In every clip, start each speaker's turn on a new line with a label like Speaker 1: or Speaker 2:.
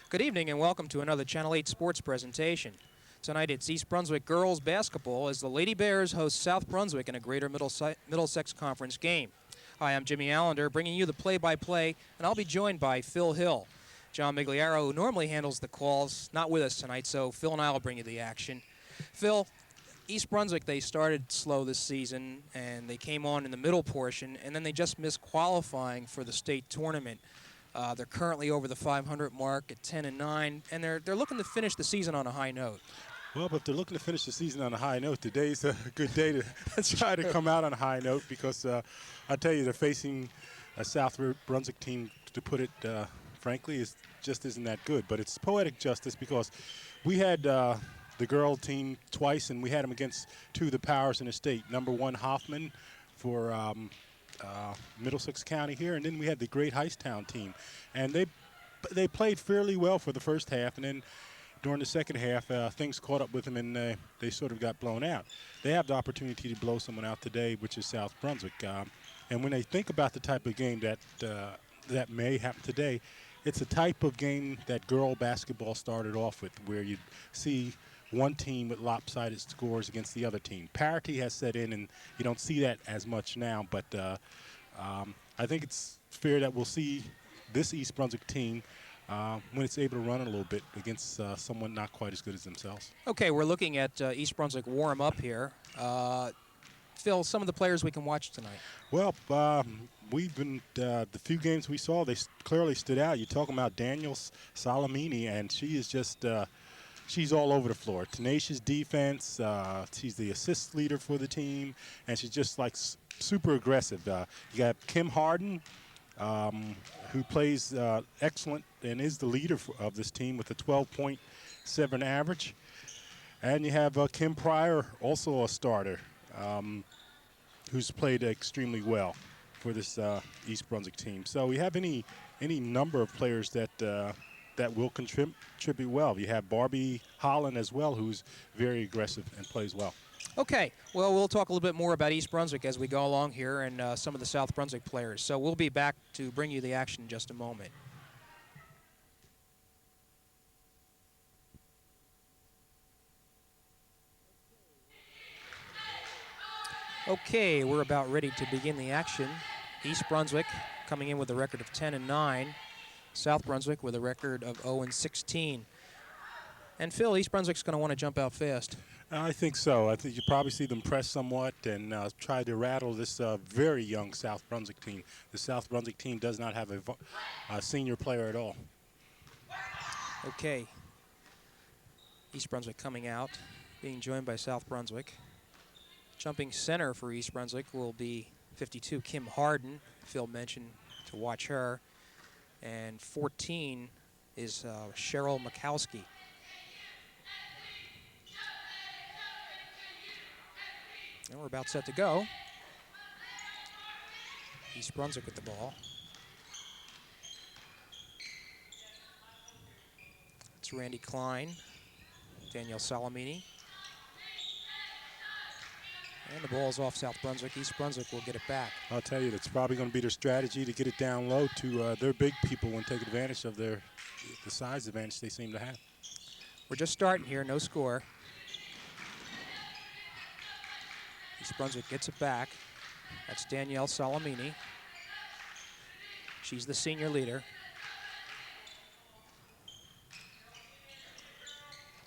Speaker 1: Good evening and welcome to another Channel 8 sports presentation. Tonight it's East Brunswick girls basketball as the Lady Bears host South Brunswick in a Greater Middlesex Conference game. Hi, I'm Jimmy Allender bringing you the play-by-play, and I'll be joined by Phil Hill. John Migliaro, who normally handles the calls, not with us tonight, so Phil and I will bring you the action. Phil, East Brunswick, they started slow this season, and they came on in the middle portion, and then they just missed qualifying for the state tournament. They're currently over the 500 mark at 10-9, and they're looking to finish the season on a high note.
Speaker 2: Well, but if they're looking to finish the season on a high note, today's a good day to try to come out on a high note because I tell you, they're facing a South Brunswick team, to put it frankly, just isn't that good. But it's poetic justice because we had the girl team twice, and we had them against two of the powers in the state. Number one, Hoffman for Middlesex County here, and then we had the great Heisttown team. And they played fairly well for the first half, and then during the second half, things caught up with them, and they sort of got blown out. They have the opportunity to blow someone out today, which is South Brunswick. And when they think about the type of game that may happen today, it's a type of game that girl basketball started off with, where you see one team with lopsided scores against the other team. Parity has set in, and you don't see that as much now, but I think it's fair that we'll see this East Brunswick team when it's able to run it a little bit against someone not quite as good as themselves.
Speaker 1: Okay, we're looking at East Brunswick warm up here. Phil, some of the players we can watch tonight.
Speaker 2: Well, we've been the few games we saw, they clearly stood out. You're talking about Daniel Salamini, and she is just she's all over the floor. Tenacious defense. She's the assist leader for the team, and she's just like super aggressive. You got Kim Harden, who plays excellent and is the leader of this team with a 12.7 average. And you have Kim Pryor, also a starter, who's played extremely well for this East Brunswick team. So we have any number of players that will contribute well. You have Barbie Holland as well, who's very aggressive and plays well.
Speaker 1: Okay, well, we'll talk a little bit more about East Brunswick as we go along here and some of the South Brunswick players. So we'll be back to bring you the action in just a moment. Okay, we're about ready to begin the action. East Brunswick coming in with a record of 10-9. South Brunswick with a record of 0-16. And Phil, East Brunswick's going to want to jump out fast.
Speaker 2: I think so. I think you probably see them press somewhat and try to rattle this very young South Brunswick team. The South Brunswick team does not have a senior player at all.
Speaker 1: Okay. East Brunswick coming out, being joined by South Brunswick. Jumping center for East Brunswick will be 52, Kim Harden. Phil mentioned to watch her. And 14 is Cheryl Mikowski. And we're about set to go. East Brunswick with the ball. It's Randy Klein, Danielle Salamini. And the ball's off South Brunswick. East Brunswick will get it back.
Speaker 2: I'll tell you, that's probably going to be their strategy, to get it down low to their big people and take advantage of the size advantage they seem to have.
Speaker 1: We're just starting here, no score. East Brunswick gets it back. That's Danielle Salamini. She's the senior leader.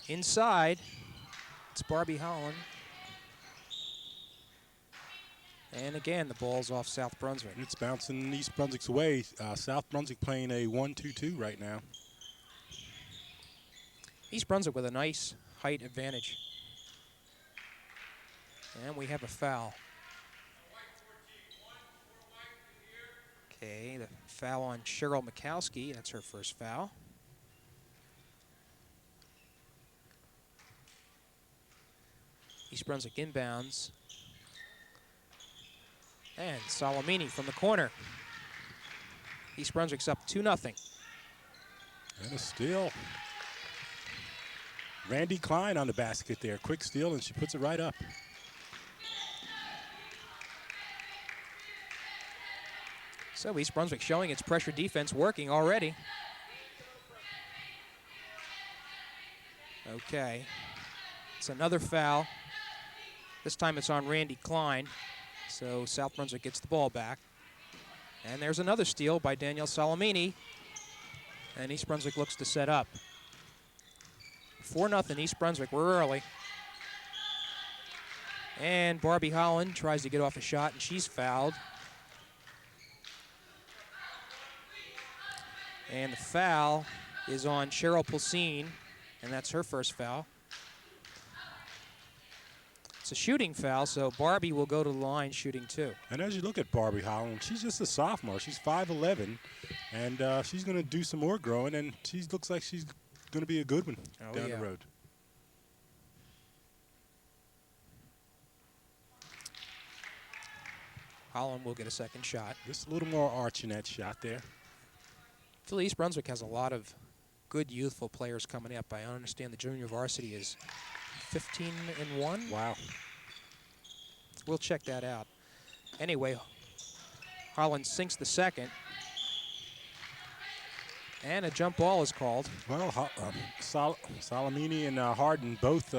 Speaker 1: Inside, it's Barbie Holland. And again, the ball's off South Brunswick.
Speaker 2: It's bouncing East Brunswick's way. South Brunswick playing a 1-2-2 right now.
Speaker 1: East Brunswick with a nice height advantage. And we have a foul. Okay, the foul on Cheryl Mikowski. That's her first foul. East Brunswick inbounds. And Salamini from the corner. East Brunswick's up 2-0.
Speaker 2: And a steal. Randy Klein on the basket there. Quick steal, and she puts it right up.
Speaker 1: So East Brunswick showing its pressure defense working already. Okay. It's another foul. This time it's on Randy Klein. So South Brunswick gets the ball back. And there's another steal by Danielle Salamini. And East Brunswick looks to set up. 4-0 East Brunswick. We're early. And Barbie Holland tries to get off a shot, and she's fouled. And the foul is on Cheryl Pulsine, and that's her first foul. It's a shooting foul, so Barbie will go to the line shooting 2.
Speaker 2: And as you look at Barbie Holland, she's just a sophomore. She's 5'11", and she's going to do some more growing, and she looks like she's going to be a good one down the road.
Speaker 1: Holland will get a second shot.
Speaker 2: Just a little more arch in that shot there.
Speaker 1: I feel East Brunswick has a lot of good youthful players coming up. I understand the junior varsity is 15-1.
Speaker 2: Wow.
Speaker 1: We'll check that out. Anyway, Holland sinks the second. And a jump ball is called.
Speaker 2: Well, Salamini and Harden both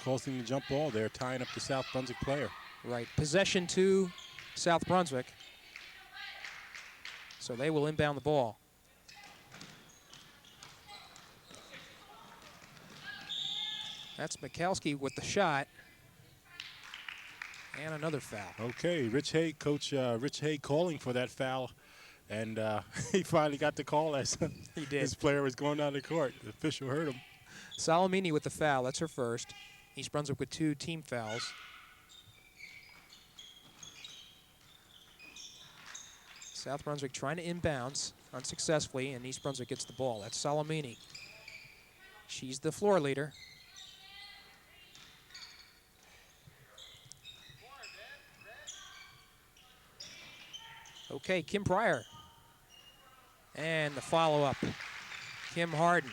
Speaker 2: causing the jump ball there, tying up the South Brunswick player.
Speaker 1: Right, possession to South Brunswick. So they will inbound the ball. That's Mikowski with the shot. And another foul.
Speaker 2: Okay, Coach Rich Hay calling for that foul. And he finally got the call as
Speaker 1: he did.
Speaker 2: His player was going down the court. The official heard him.
Speaker 1: Salamini with the foul. That's her first. East Brunswick with 2 team fouls. South Brunswick trying to inbounds unsuccessfully, and East Brunswick gets the ball. That's Salamini. She's the floor leader. Okay, Kim Pryor. And the follow-up. Kim Harden.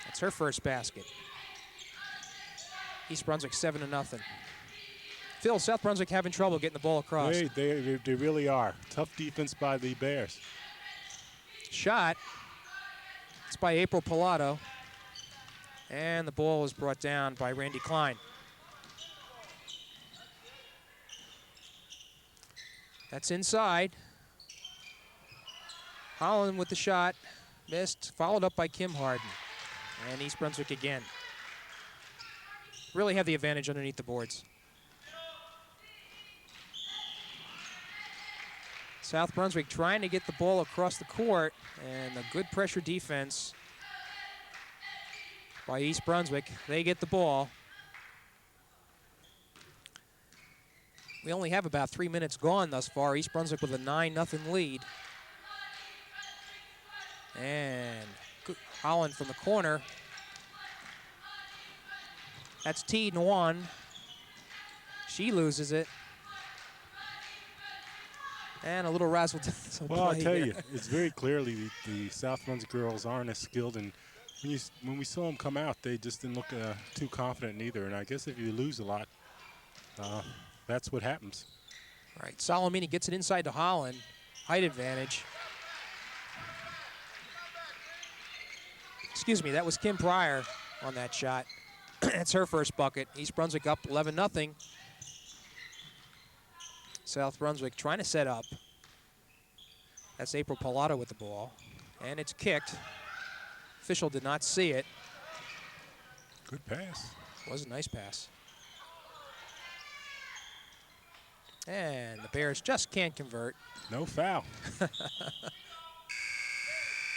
Speaker 1: That's her first basket. East Brunswick 7-0. Phil, South Brunswick having trouble getting the ball across.
Speaker 2: They really are. Tough defense by the Bears.
Speaker 1: Shot. It's by April Pilato. And the ball is brought down by Randy Klein. That's inside. Holland with the shot. Missed. Followed up by Kim Harden. And East Brunswick again. Really have the advantage underneath the boards. South Brunswick trying to get the ball across the court, and a good pressure defense by East Brunswick. They get the ball. We only have about 3 minutes gone thus far. East Brunswick with a 9-0 lead. And Holland from the corner. That's teed and 1. She loses it. And a little razzle dazzle.
Speaker 2: Well, I'll tell you, it's very clearly the South Brunswick girls aren't as skilled. And when we saw them come out, they just didn't look too confident either. And I guess if you lose a lot, that's what happens.
Speaker 1: All right, Salamini gets it inside to Holland. Height advantage. Excuse me, that was Kim Pryor on that shot. That's her first bucket. East Brunswick up 11-0. South Brunswick trying to set up. That's April Pilato with the ball. And it's kicked. Official did not see it.
Speaker 2: Good pass.
Speaker 1: Was a nice pass. And the Bears just can't convert.
Speaker 2: No foul.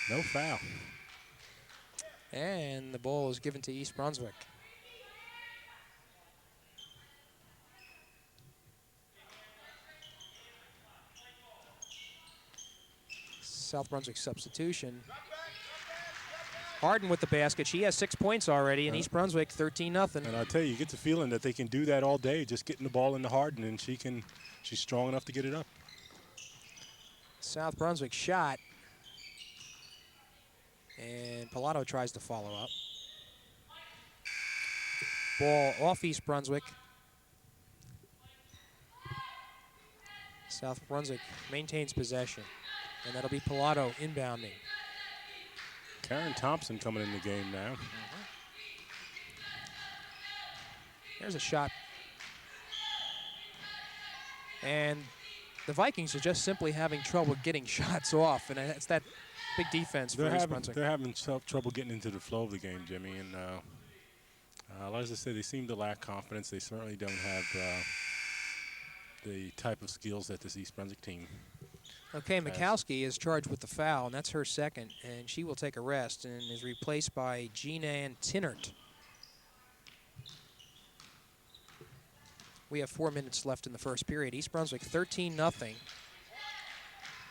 Speaker 2: No foul.
Speaker 1: And the ball is given to East Brunswick. South Brunswick substitution. Harden with the basket. She has 6 points already, and East Brunswick 13-0.
Speaker 2: And I'll tell you get the feeling that they can do that all day, just getting the ball into Harden, and she's strong enough to get it up.
Speaker 1: South Brunswick shot. And Pilato tries to follow up. Ball off East Brunswick. South Brunswick maintains possession. And that'll be Pilato inbounding.
Speaker 2: Karen Thompson coming in the game now.
Speaker 1: There's a shot. And the Vikings are just simply having trouble getting shots off, and it's that big defense for East Brunswick.
Speaker 2: They're having trouble getting into the flow of the game, Jimmy. And as I said, they seem to lack confidence. They certainly don't have the type of skills that this East Brunswick team
Speaker 1: Okay, Mikowski is charged with the foul, and that's her second, and she will take a rest and is replaced by Jean-Ann Tinnert. We have 4 minutes left in the first period. East Brunswick 13-0.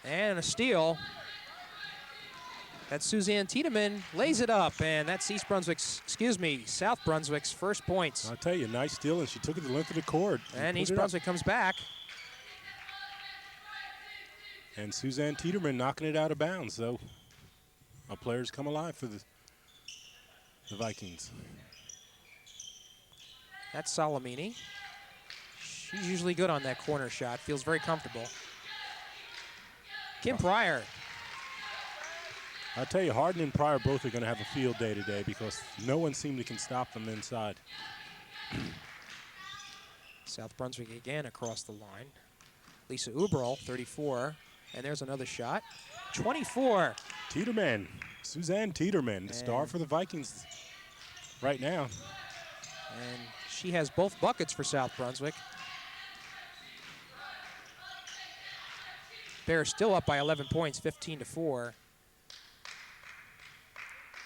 Speaker 1: And a steal. That's Suzanne Tiedemann, lays it up, and that's South Brunswick's first points.
Speaker 2: I'll tell you, nice steal, and she took it the length of the court.
Speaker 1: And East Brunswick comes back.
Speaker 2: And Suzanne Tiedemann knocking it out of bounds, so our players come alive for the Vikings.
Speaker 1: That's Salamini. She's usually good on that corner shot, feels very comfortable. Kim Pryor.
Speaker 2: I'll tell you, Hardin and Pryor both are going to have a field day today because no one can stop them inside.
Speaker 1: South Brunswick again across the line. Lisa Uberl, 34. And there's another shot. 24.
Speaker 2: Tiedemann, Suzanne Tiedemann, the star for the Vikings right now.
Speaker 1: And she has both buckets for South Brunswick. Bears still up by 11 points, 15-4.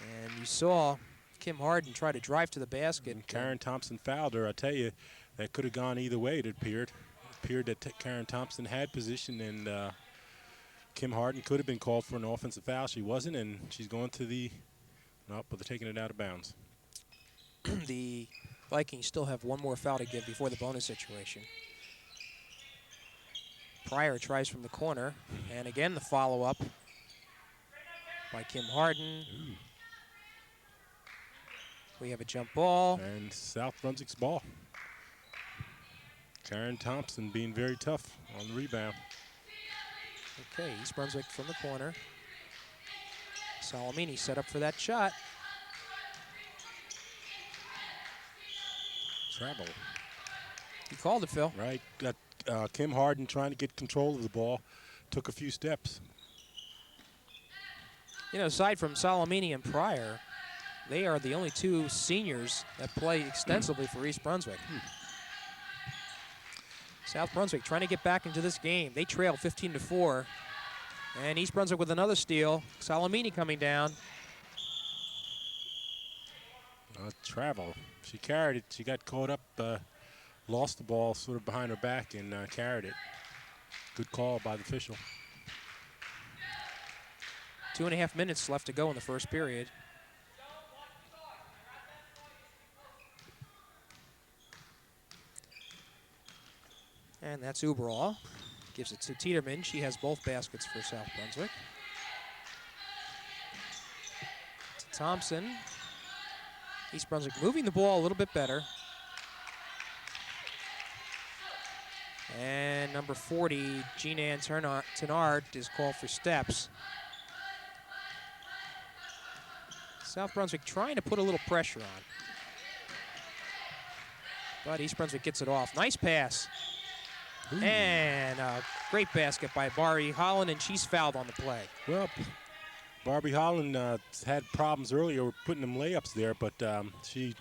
Speaker 1: And you saw Kim Hardin try to drive to the basket.
Speaker 2: And Karen Thompson fouled her. I tell you, that could have gone either way, it appeared. It appeared that Karen Thompson had position, and Kim Hardin could have been called for an offensive foul. She wasn't, and she's going to the nope, but they're taking it out of bounds.
Speaker 1: The Vikings still have one more foul to give before the bonus situation. Pryor tries from the corner, and again the follow-up by Kim Hardin.
Speaker 2: Ooh.
Speaker 1: We have a jump ball.
Speaker 2: And South Brunswick's ball. Karen Thompson being very tough on the rebound.
Speaker 1: Okay, East Brunswick from the corner. Salamini set up for that shot.
Speaker 2: Travel.
Speaker 1: You called it, Phil.
Speaker 2: Right. Got Kim Hardin trying to get control of the ball. Took a few steps.
Speaker 1: You know, aside from Salamini and Pryor, they are the only two seniors that play extensively for East Brunswick. South Brunswick trying to get back into this game. They trail 15-4. And East Brunswick with another steal. Salamini coming down.
Speaker 2: Travel. She carried it. She got caught up, lost the ball sort of behind her back and carried it. Good call by the official.
Speaker 1: 2.5 minutes left to go in the first period. And that's Uberall. Gives it to Tiedemann. She has both baskets for South Brunswick. To Thompson. East Brunswick moving the ball a little bit better. And number 40, Jean-Ann Tenard, is called for steps. South Brunswick trying to put a little pressure on. But East Brunswick gets it off. Nice pass. Ooh. And a great basket by Barbie Holland, and she's fouled on the play.
Speaker 2: Well, Barbie Holland had problems earlier with putting them layups there, but she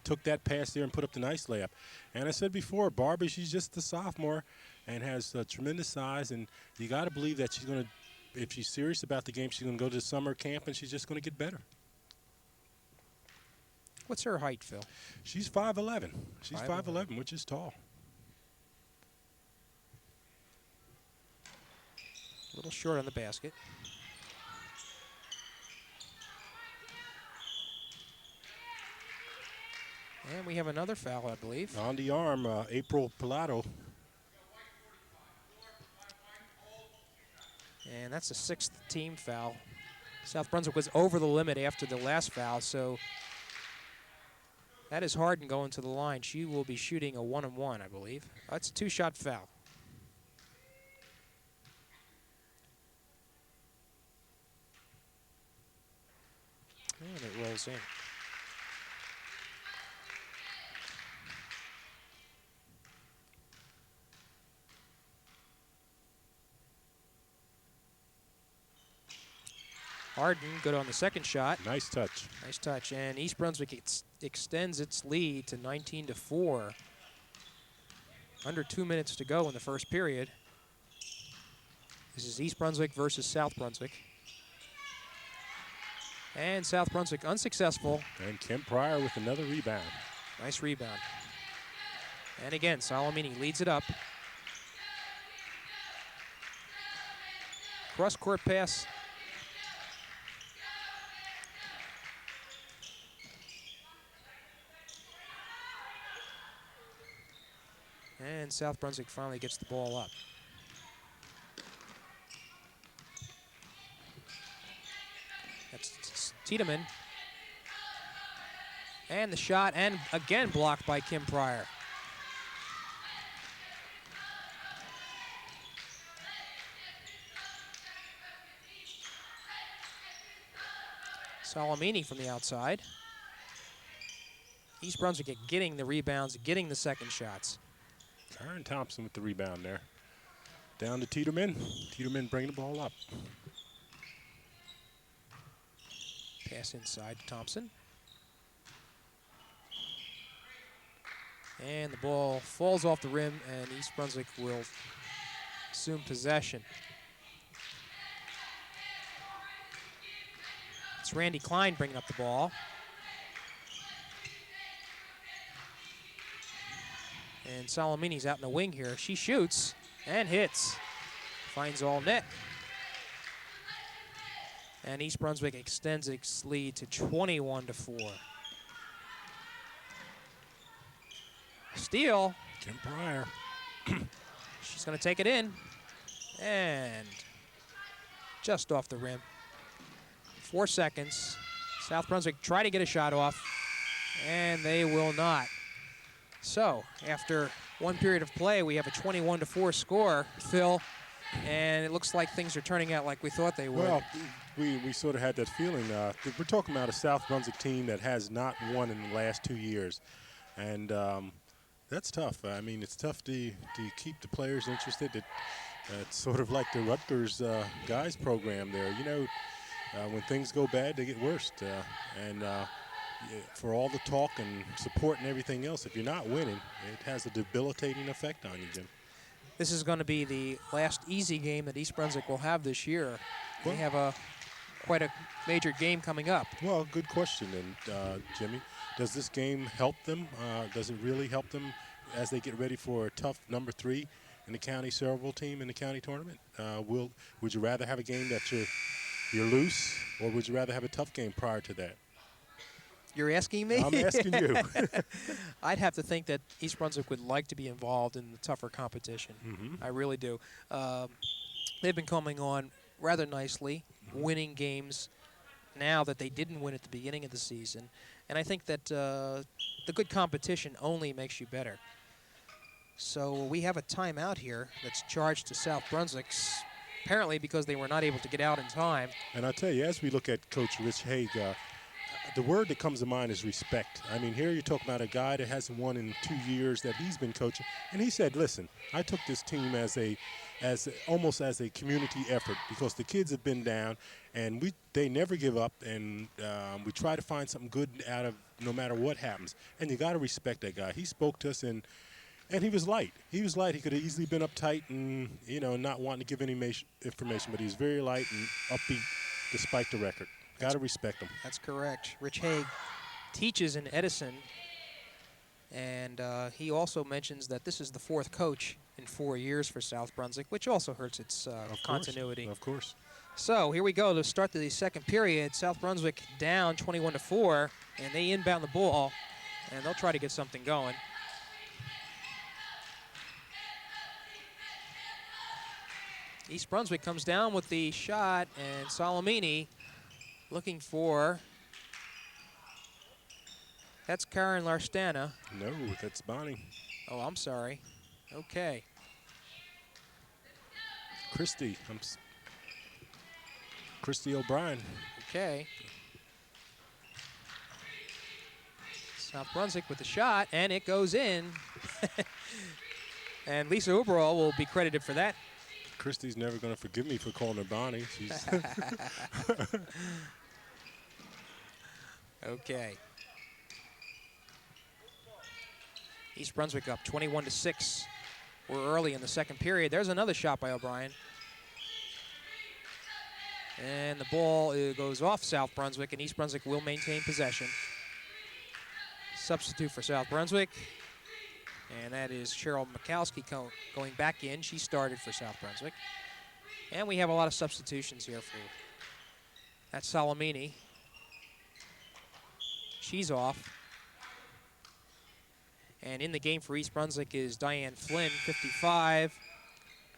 Speaker 2: took that pass there and put up the nice layup. And I said before, Barbie, she's just a sophomore and has tremendous size, and you got to believe that she's going to, if she's serious about the game, she's going to go to summer camp, and she's just going to get better.
Speaker 1: What's her height, Phil?
Speaker 2: She's 5'11". She's 5'11", which is tall.
Speaker 1: A little short on the basket. And we have another foul, I believe.
Speaker 2: On the arm, April Pilato.
Speaker 1: And that's the 6th team foul. South Brunswick was over the limit after the last foul, so that is Hardin going to the line. She will be shooting a 1-on-1, I believe. That's a 2-shot foul. And it rolls in. Harden, good on the second shot.
Speaker 2: Nice touch.
Speaker 1: Nice touch. And East Brunswick extends its lead to 19-4. Under 2 minutes to go in the first period. This is East Brunswick versus South Brunswick. And South Brunswick unsuccessful.
Speaker 2: And Kim Pryor with another rebound.
Speaker 1: Nice rebound. And again, Salamini leads it up. Cross-court pass. And South Brunswick finally gets the ball up. That's Tiedemann. And the shot, and again blocked by Kim Pryor. Salamini from the outside. East Brunswick getting the rebounds, getting the second shots.
Speaker 2: Karen Thompson with the rebound there. Down to Tiedemann. Tiedemann bringing the ball up.
Speaker 1: Pass inside to Thompson. And the ball falls off the rim, and East Brunswick will assume possession. It's Randy Klein bringing up the ball. And Salamini's out in the wing here. She shoots and hits. Finds all net. And East Brunswick extends its lead to 21-4. Steal.
Speaker 2: Kim Pryor.
Speaker 1: She's going to take it in. And just off the rim. 4 seconds. South Brunswick try to get a shot off, and they will not. So, after one period of play, we have a 21-4 score, Phil, and it looks like things are turning out like we thought they would.
Speaker 2: Well, we sort of had that feeling. We're talking about a South Brunswick team that has not won in the last 2 years, and that's tough. I mean, it's tough to keep the players interested. It's sort of like the Rutgers guys program there. You know, when things go bad, they get worse. For all the talk and support and everything else, if you're not winning, it has a debilitating effect on you, Jim.
Speaker 1: This is going to be the last easy game that East Brunswick will have this year. They have quite a major game coming up.
Speaker 2: Well, good question, and Jimmy, does this game help them? Does it really help them as they get ready for a tough number 3 in the county cerebral team in the county tournament? Would you rather have a game that you're loose, or would you rather have a tough game prior to that?
Speaker 1: You're asking me?
Speaker 2: I'm asking you.
Speaker 1: I'd have to think that East Brunswick would like to be involved in the tougher competition.
Speaker 2: Mm-hmm.
Speaker 1: I really do. They've been coming on rather nicely, winning games now that they didn't win at the beginning of the season. And I think that the good competition only makes you better. So we have a timeout here that's charged to South Brunswick, apparently because they were not able to get out in time.
Speaker 2: And I tell you, as we look at Coach Rich Haig, the word that comes to mind is respect. I mean, here you're talking about a guy that hasn't won in 2 years that he's been coaching, and he said, "Listen, I took this team almost as a community effort because the kids have been down, and they never give up, and we try to find something good out of no matter what happens. And you got to respect that guy." He spoke to us, and he was light. He was light. He could have easily been uptight and not wanting to give any information, but he was very light and upbeat despite the record. Got to respect him.
Speaker 1: That's correct. Rich Haig teaches in Edison, and he also mentions that this is the 4th coach in 4 years for South Brunswick, which also hurts its continuity.
Speaker 2: Of course.
Speaker 1: So here we go to start the second period. South Brunswick down 21-4, and they inbound the ball, and they'll try to get something going. East Brunswick comes down with the shot, and Salamini looking for, that's Karen Larstana.
Speaker 2: No, that's Bonnie.
Speaker 1: Oh, I'm sorry. Okay.
Speaker 2: Christy O'Brien.
Speaker 1: Okay. South Brunswick with the shot, and it goes in. And Lisa Uberall will be credited for that
Speaker 2: Christy's never going to forgive me for calling her Bonnie. She's
Speaker 1: Okay. East Brunswick up 21-6. We're early in the second period. There's another shot by O'Brien. And the ball goes off South Brunswick, and East Brunswick will maintain possession. Substitute for South Brunswick. And that is Cheryl Mikowski going back in. She started for South Brunswick. And we have a lot of substitutions here for that's Salamini. She's off. And in the game for East Brunswick is Diane Flynn, 55.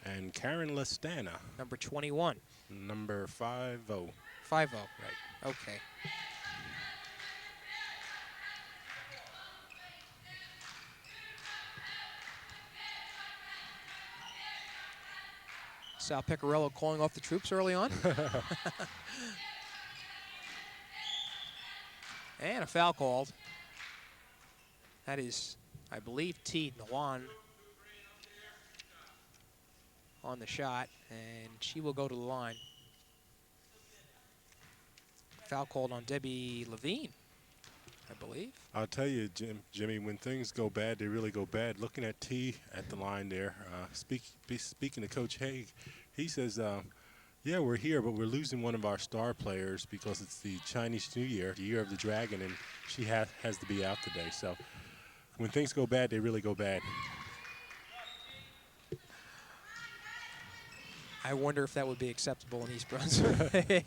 Speaker 2: And Karen Lestana.
Speaker 1: Number 21.
Speaker 2: Number 50.
Speaker 1: 50.
Speaker 2: Right.
Speaker 1: Okay. Sal Pecorello calling off the troops early on. And a foul called. That is, I believe, T. Nawan on the shot, and she will go to the line. Foul called on Debbie Levine, I believe.
Speaker 2: I'll tell you, Jimmy, when things go bad, they really go bad. Looking at T at the line there, speaking to Coach Haig, he says, yeah, we're here, but we're losing one of our star players because it's the Chinese New Year, the Year of the Dragon, and she has to be out today. So when things go bad, they really go bad.
Speaker 1: I wonder if that would be acceptable in East Brunswick.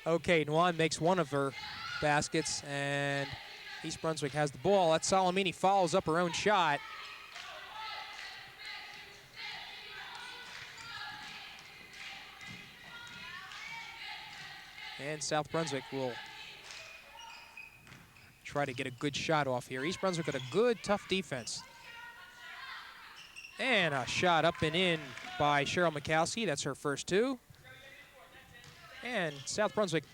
Speaker 1: Okay, Nuan makes one of her baskets, and East Brunswick has the ball. That Salamini follows up her own shot. And South Brunswick will try to get a good shot off here. East Brunswick got a good, tough defense. And a shot up and in by Cheryl Mikowski. That's her first two. And South Brunswick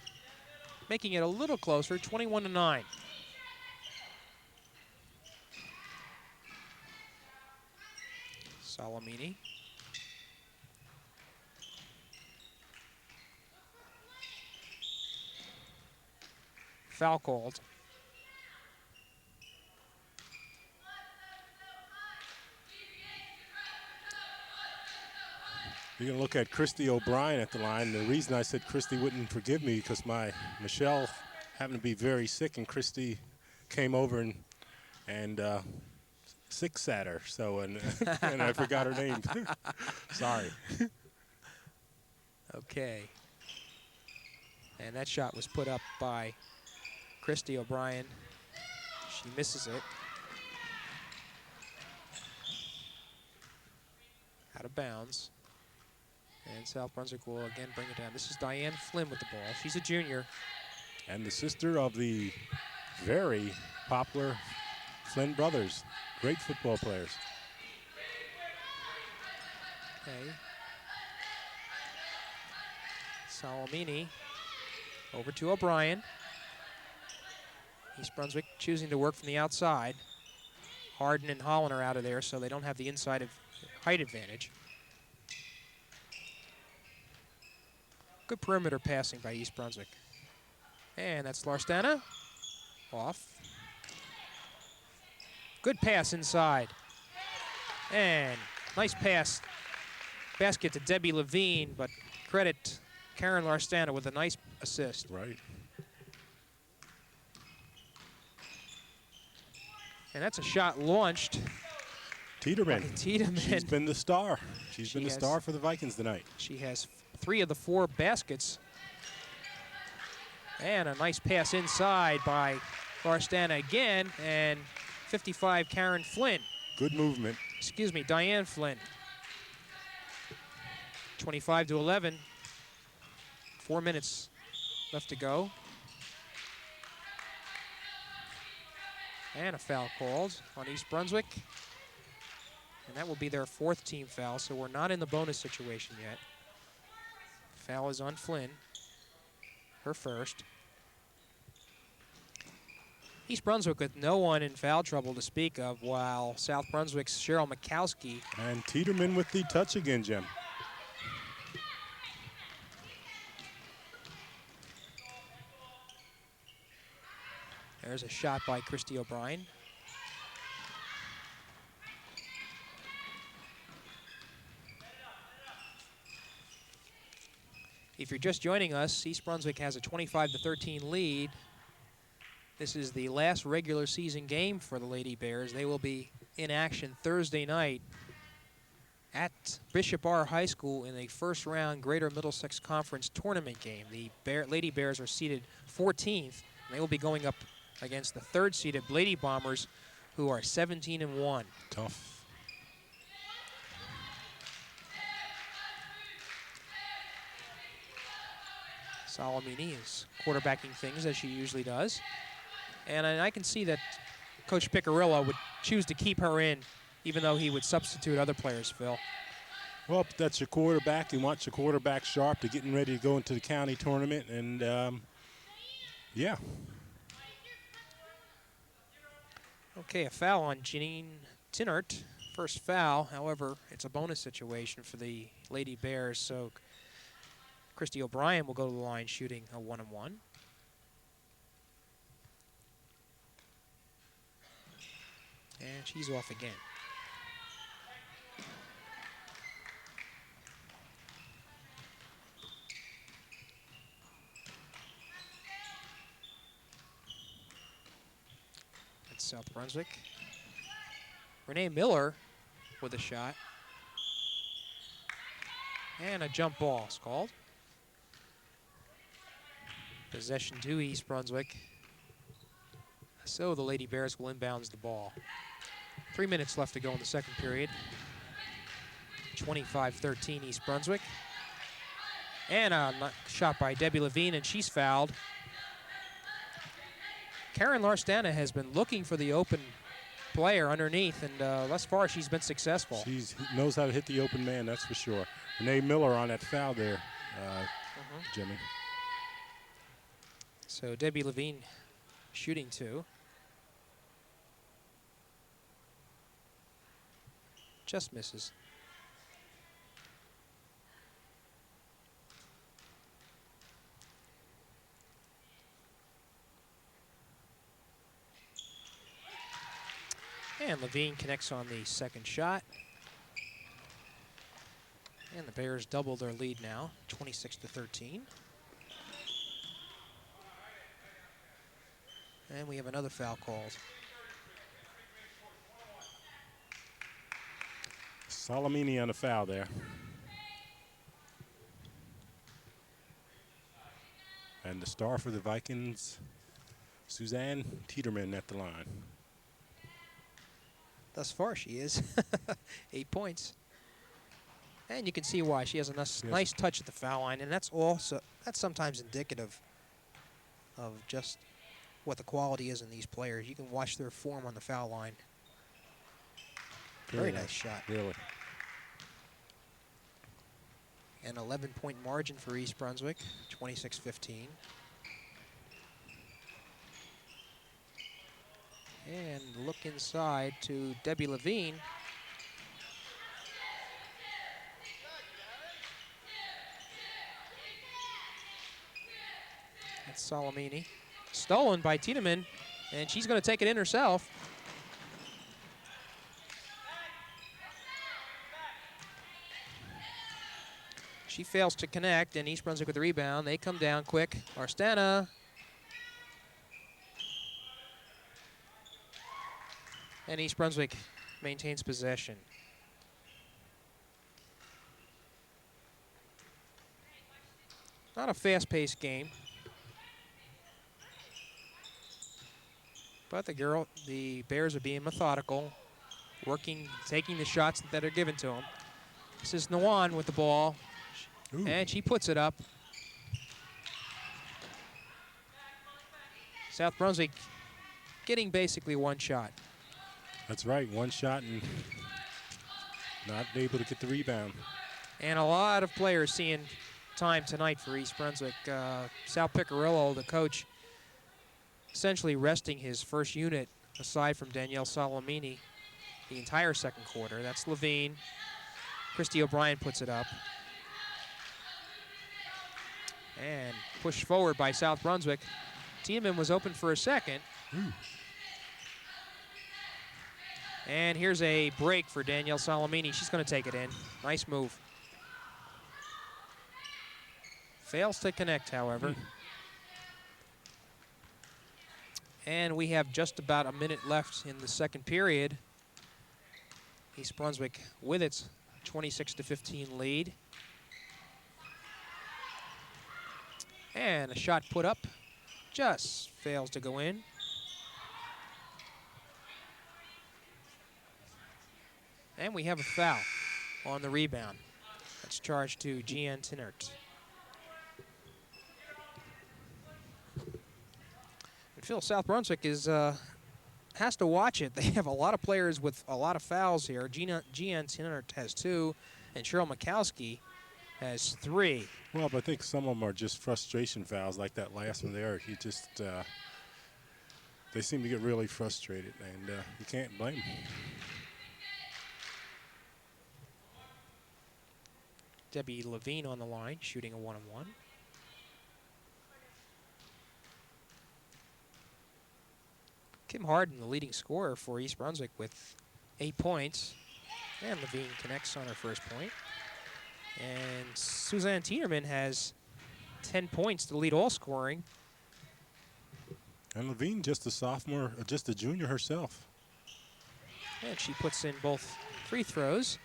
Speaker 1: making it a little closer, 21-9. Salamini. Foul called.
Speaker 2: You're going to look at Christy O'Brien at the line. The reason I said Christy wouldn't forgive me because Michelle happened to be very sick, and Christy came over and sick sat her. So and I forgot her name. Sorry.
Speaker 1: Okay. And that shot was put up by Christy O'Brien. She misses it. Out of bounds. And South Brunswick will again bring it down. This is Diane Flynn with the ball. She's a junior.
Speaker 2: And the sister of the very popular Flynn brothers. Great football players.
Speaker 1: Okay. Salamini over to O'Brien. East Brunswick choosing to work from the outside. Harden and Holland are out of there, so they don't have the inside of height advantage. Good perimeter passing by East Brunswick. And that's Larstana. Off. Good pass inside. And nice pass. Basket to Debbie Levine, but credit Karen Larstana with a nice assist.
Speaker 2: Right.
Speaker 1: And that's a shot launched.
Speaker 2: Tiedemann.
Speaker 1: Tiedemann.
Speaker 2: She's been the star. She's been the star for the Vikings tonight.
Speaker 1: She has 3 of the 4 baskets. And a nice pass inside by Larstana again. And 55, Karen Flynn.
Speaker 2: Good movement.
Speaker 1: Excuse me, Diane Flynn. 25-11. 4 minutes left to go. And a foul called on East Brunswick. And that will be their 4th team foul, so we're not in the bonus situation yet. Foul is on Flynn, her first. East Brunswick with no one in foul trouble to speak of, while South Brunswick's Cheryl Mikowski.
Speaker 2: And Tiedemann with the touch again, Jim.
Speaker 1: There's a shot by Christy O'Brien. If you're just joining us, East Brunswick has a 25-13 lead. This is the last regular season game for the Lady Bears. They will be in action Thursday night at Bishop R High School in a first-round Greater Middlesex Conference tournament game. The Lady Bears are seated 14th, and they will be going up against the third-seeded Lady Bombers, who are 17-1.
Speaker 2: Tough.
Speaker 1: Salamini is quarterbacking things as she usually does. And I can see that Coach Piccirillo would choose to keep her in, even though he would substitute other players, Phil.
Speaker 2: Well, that's your quarterback. You want your quarterback sharp to getting ready to go into the county tournament. And, yeah.
Speaker 1: Okay, a foul on Janine Tinnert. First foul. However, it's a bonus situation for the Lady Bears, so Christy O'Brien will go to the line shooting a 1-on-1. And she's off again. That's South Brunswick. Renee Miller with a shot. And a jump ball is called. Possession to East Brunswick. So the Lady Bears will inbounds the ball. 3 minutes left to go in the second period. 25-13 East Brunswick. And a shot by Debbie Levine, and she's fouled. Karen Larstana has been looking for the open player underneath, and thus far she's been successful.
Speaker 2: She knows how to hit the open man, that's for sure. Renee Miller on that foul there, Jimmy.
Speaker 1: So Debbie Levine shooting two. Just misses. And Levine connects on the second shot. And the Bears double their lead now, 26-13. And we have another foul called.
Speaker 2: Salamini on the foul there. And the star for the Vikings, Suzanne Tiedemann at the line.
Speaker 1: Thus far she is. 8 points. And you can see why. She has a nice touch at the foul line, and that's sometimes indicative of just what the quality is in these players. You can watch their form on the foul line. Very nice shot.
Speaker 2: Really.
Speaker 1: An 11-point margin for East Brunswick, 26-15. And look inside to Debbie Levine. That's Salamini. Stolen by Tiedemann, and she's going to take it in herself. She fails to connect, and East Brunswick with the rebound. They come down quick. Larstana. And East Brunswick maintains possession. Not a fast-paced game. But the Bears are being methodical, working, taking the shots that are given to them. This is Nawan with the ball.
Speaker 2: Ooh.
Speaker 1: And she puts it up. South Brunswick getting basically one shot.
Speaker 2: That's right, one shot and not able to get the rebound.
Speaker 1: And a lot of players seeing time tonight for East Brunswick. Sal Piccirillo, the coach, essentially resting his first unit aside from Danielle Salamini the entire second quarter. That's Levine. Christy O'Brien puts it up. And pushed forward by South Brunswick. Tiedemann was open for a second. And here's a break for Danielle Salamini. She's going to take it in. Nice move. Fails to connect, however. And we have just about a minute left in the second period. East Brunswick with its 26-15 lead. And a shot put up, just fails to go in. And we have a foul on the rebound. That's charged to Gian Tinert. And Phil, South Brunswick is has to watch it. They have a lot of players with a lot of fouls here. Gian Tinert has 2, and Cheryl Mikowski has 3.
Speaker 2: Well, but I think some of them are just frustration fouls, like that last one there. He just, they seem to get really frustrated, and you can't blame them.
Speaker 1: Debbie Levine on the line, shooting a 1-on-1. Kim Harden, the leading scorer for East Brunswick with 8 points. And Levine connects on her first point. And Suzanne Tiedemann has 10 points to lead all scoring.
Speaker 2: And Levine, just a sophomore, just a junior herself.
Speaker 1: And she puts in both free throws.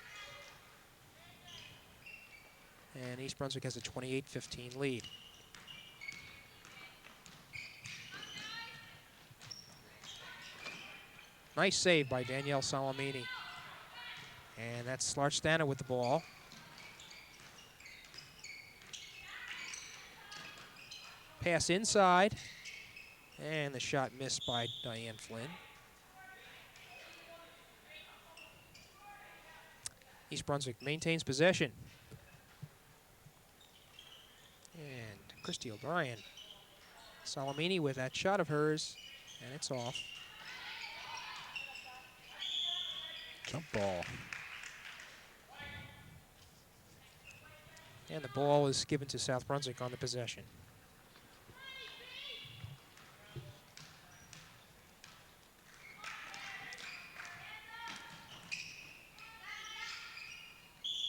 Speaker 1: And East Brunswick has a 28-15 lead. Nice save by Danielle Salamini. And that's Larstana with the ball. Pass inside. And the shot missed by Diane Flynn. East Brunswick maintains possession. And Christy O'Brien. Salamini with that shot of hers, and it's off.
Speaker 2: Jump ball.
Speaker 1: And the ball is given to South Brunswick on the possession.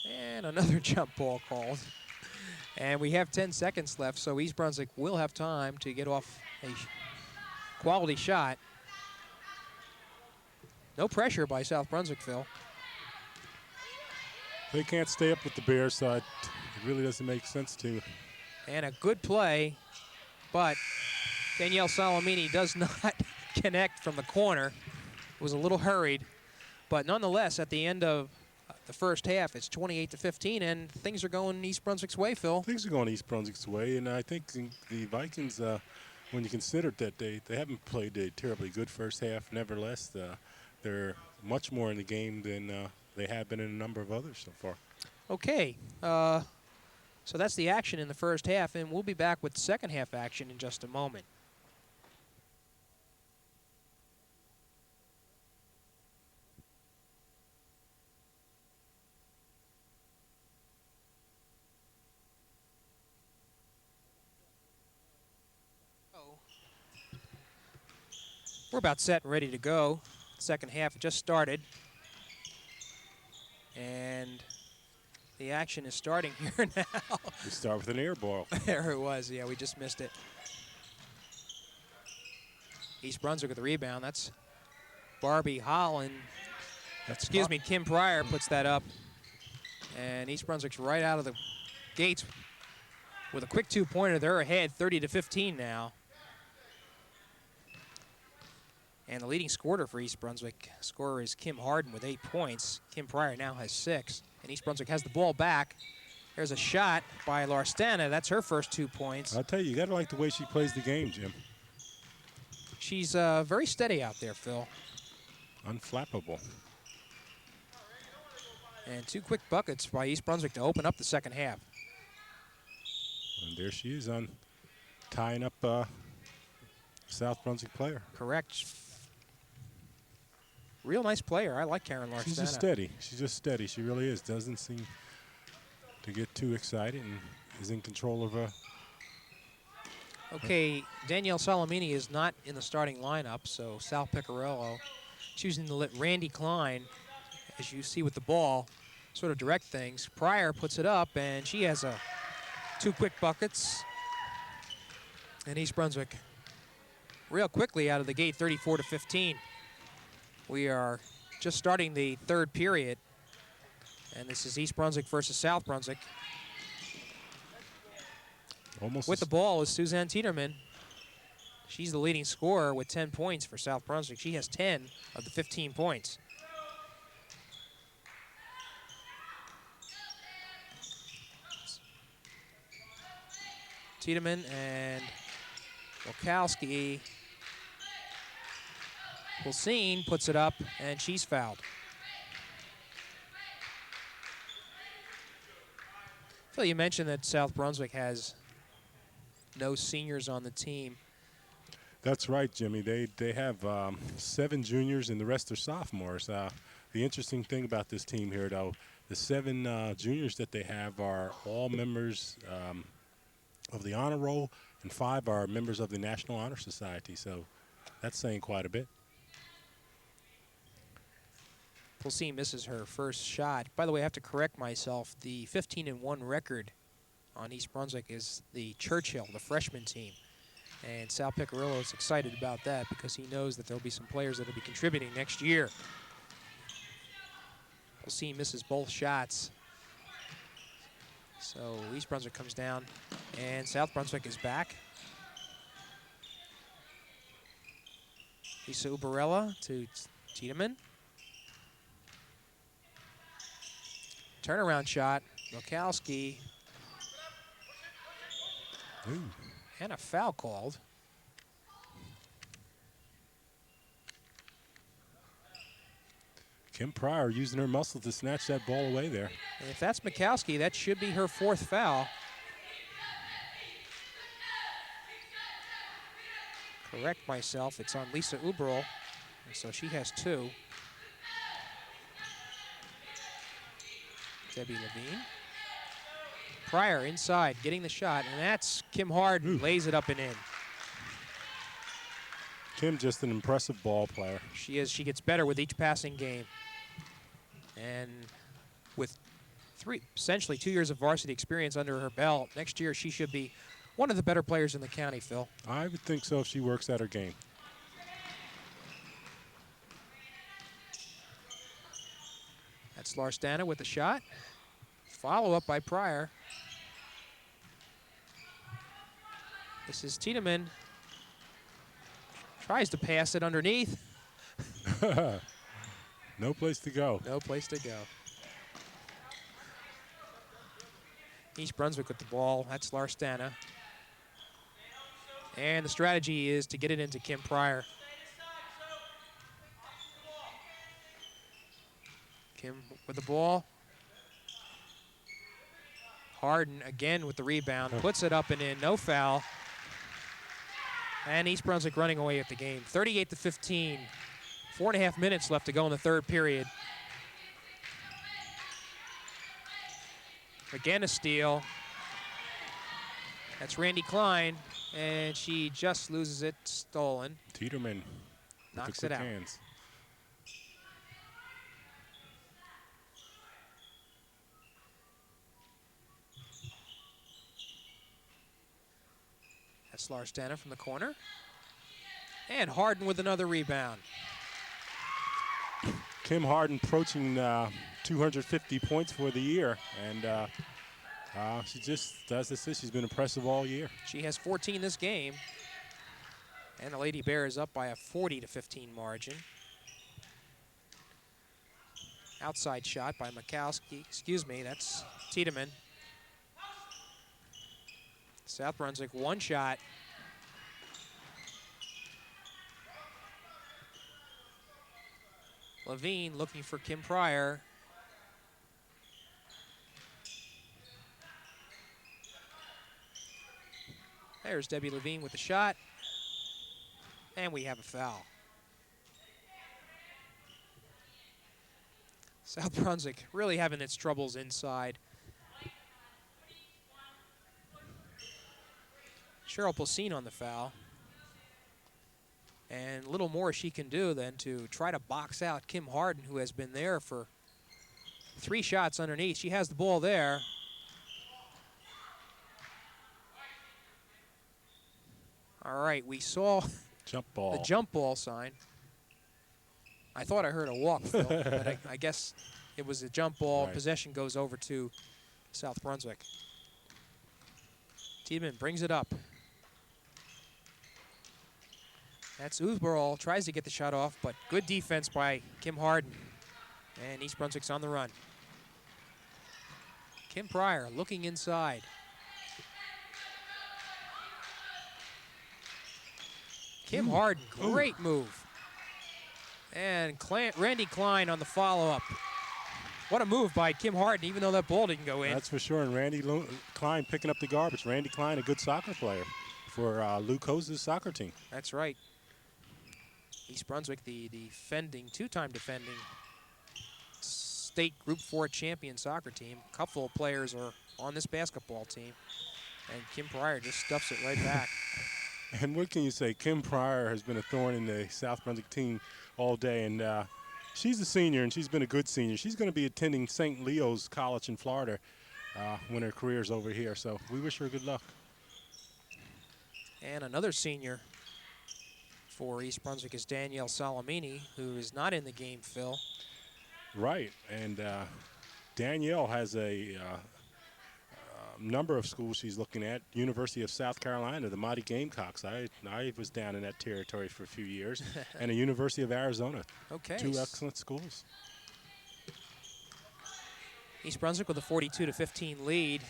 Speaker 1: And another jump ball called. And we have 10 seconds left, so East Brunswick will have time to get off a quality shot. No pressure by South Brunswick, Phil.
Speaker 2: They can't stay up with the Bears, so it really doesn't make sense to.
Speaker 1: And a good play, but Danielle Salamini does not connect from the corner. It was a little hurried, but nonetheless, at the end of the first half, it's 28-15, and things are going East Brunswick's way, Phil.
Speaker 2: Things are going East Brunswick's way, and I think the Vikings, when you consider that they haven't played a terribly good first half, nevertheless, they're much more in the game than they have been in a number of others so far.
Speaker 1: Okay, so that's the action in the first half, and we'll be back with second half action in just a moment. We're about set and ready to go. Second half just started. And the action is starting here now.
Speaker 2: We start with an air ball.
Speaker 1: There it was. Yeah, we just missed it. East Brunswick with the rebound. That's Barbie Holland. Excuse me, Kim Pryor puts that up. And East Brunswick's right out of the gates with a quick two-pointer. They're ahead 30-15 now. And the leading scorer for East Brunswick scorer is Kim Harden with 8 points. Kim Pryor now has 6. And East Brunswick has the ball back. There's a shot by Larstana. That's her first 2 points.
Speaker 2: I'll tell you, you got to like the way she plays the game, Jim.
Speaker 1: She's very steady out there, Phil.
Speaker 2: Unflappable.
Speaker 1: And 2 quick buckets by East Brunswick to open up the second half.
Speaker 2: And there she is on tying up South Brunswick player.
Speaker 1: Correct. Real nice player. I like Karen Larstana.
Speaker 2: She's just steady. She's just steady. She really is. Doesn't seem to get too excited and is in control of her.
Speaker 1: Okay, Danielle Salamini is not in the starting lineup, so Sal Piccarello choosing to let Randy Klein, as you see with the ball, sort of direct things. Pryor puts it up, and she has two quick buckets. And East Brunswick real quickly out of the gate, 34-15. We are just starting the third period, and this is East Brunswick versus South Brunswick.
Speaker 2: Almost
Speaker 1: with the ball is Suzanne Tiedemann. She's the leading scorer with 10 points for South Brunswick. She has 10 of the 15 points. Tiedemann and Wachowski. Wilsine puts it up, and she's fouled. Phil, you mentioned that South Brunswick has no seniors on the team.
Speaker 2: That's right, Jimmy. They have 7 juniors and the rest are sophomores. The interesting thing about this team here, though, the 7 juniors that they have are all members of the honor roll, and 5 are members of the National Honor Society. So that's saying quite a bit.
Speaker 1: Pulsine misses her first shot. By the way, I have to correct myself. The 15-1 record on East Brunswick is the Churchill, the freshman team. And Sal Piccarello is excited about that because he knows that there'll be some players that will be contributing next year. Pulsine misses both shots. So East Brunswick comes down, and South Brunswick is back. Lisa Ubarella to Tiedemann. Turnaround shot, Wachowski.
Speaker 2: Ooh.
Speaker 1: And a foul called.
Speaker 2: Kim Pryor using her muscle to snatch that ball away there.
Speaker 1: And if that's Wachowski, that should be her 4th foul. Correct myself, it's on Lisa Uberl, and so she has 2. Debbie Levine. Pryor inside, getting the shot, and that's Kim Harden.
Speaker 2: Ooh.
Speaker 1: Lays it up and in.
Speaker 2: Kim just an impressive ball player.
Speaker 1: She is. She gets better with each passing game. And with essentially 2 years of varsity experience under her belt, next year she should be one of the better players in the county, Phil.
Speaker 2: I would think so if she works at her game.
Speaker 1: That's Larstana with the shot. Follow up by Pryor. This is Tiedemann. Tries to pass it underneath.
Speaker 2: No place to go.
Speaker 1: No place to go. East Brunswick with the ball. That's Larstana. And the strategy is to get it into Kim Pryor. Kim with the ball. Harden again with the rebound. Puts it up and in. No foul. And East Brunswick running away at the game. 38-15. 4.5 minutes left to go in the third period. Again a steal. That's Randy Klein, and she just loses it, stolen.
Speaker 2: Tiedemann
Speaker 1: knocks
Speaker 2: with
Speaker 1: it
Speaker 2: the quick
Speaker 1: out.
Speaker 2: hands.
Speaker 1: That's Larstana from the corner. And Harden with another rebound.
Speaker 2: Kim Harden approaching 250 points for the year, and she just does this. She's been impressive all year.
Speaker 1: She has 14 this game, and the Lady Bear is up by a 40-15 margin. Outside shot by Wachowski. Excuse me, that's Tiedemann. South Brunswick, one shot. Levine looking for Kim Pryor. There's Debbie Levine with the shot. And we have a foul. South Brunswick really having its troubles inside. Cheryl Placine on the foul. And a little more she can do than to try to box out Kim Harden, who has been there for 3 shots underneath. She has the ball there. All right, we saw
Speaker 2: Jump ball.
Speaker 1: the jump ball sign. I thought I heard a walk, Phil, but I guess it was a jump ball.
Speaker 2: Right.
Speaker 1: Possession goes over to South Brunswick. Tiedemann brings it up. That's Uthberl, tries to get the shot off, but good defense by Kim Harden. And East Brunswick's on the run. Kim Pryor looking inside. Kim Harden, great move. And Randy Klein on the follow-up. What a move by Kim Harden, even though that ball didn't go in.
Speaker 2: That's for sure. And Randy Klein picking up the garbage. Randy Klein, a good soccer player for Luke Hose's soccer team.
Speaker 1: That's right. East Brunswick, the defending, 2-time defending state Group 4 champion soccer team. A couple of players are on this basketball team. And Kim Pryor just stuffs it right back.
Speaker 2: And what can you say? Kim Pryor has been a thorn in the South Brunswick team all day. And she's a senior, and she's been a good senior. She's going to be attending St. Leo's College in Florida when her career's over here. So we wish her good luck.
Speaker 1: And another senior for East Brunswick is Danielle Salamini, who is not in the game, Phil.
Speaker 2: Right. And Danielle has a number of schools she's looking at. University of South Carolina, the Mighty Gamecocks. I was down in that territory for a few years. And the University of Arizona.
Speaker 1: Okay.
Speaker 2: 2 excellent schools.
Speaker 1: East Brunswick with a 42-15 lead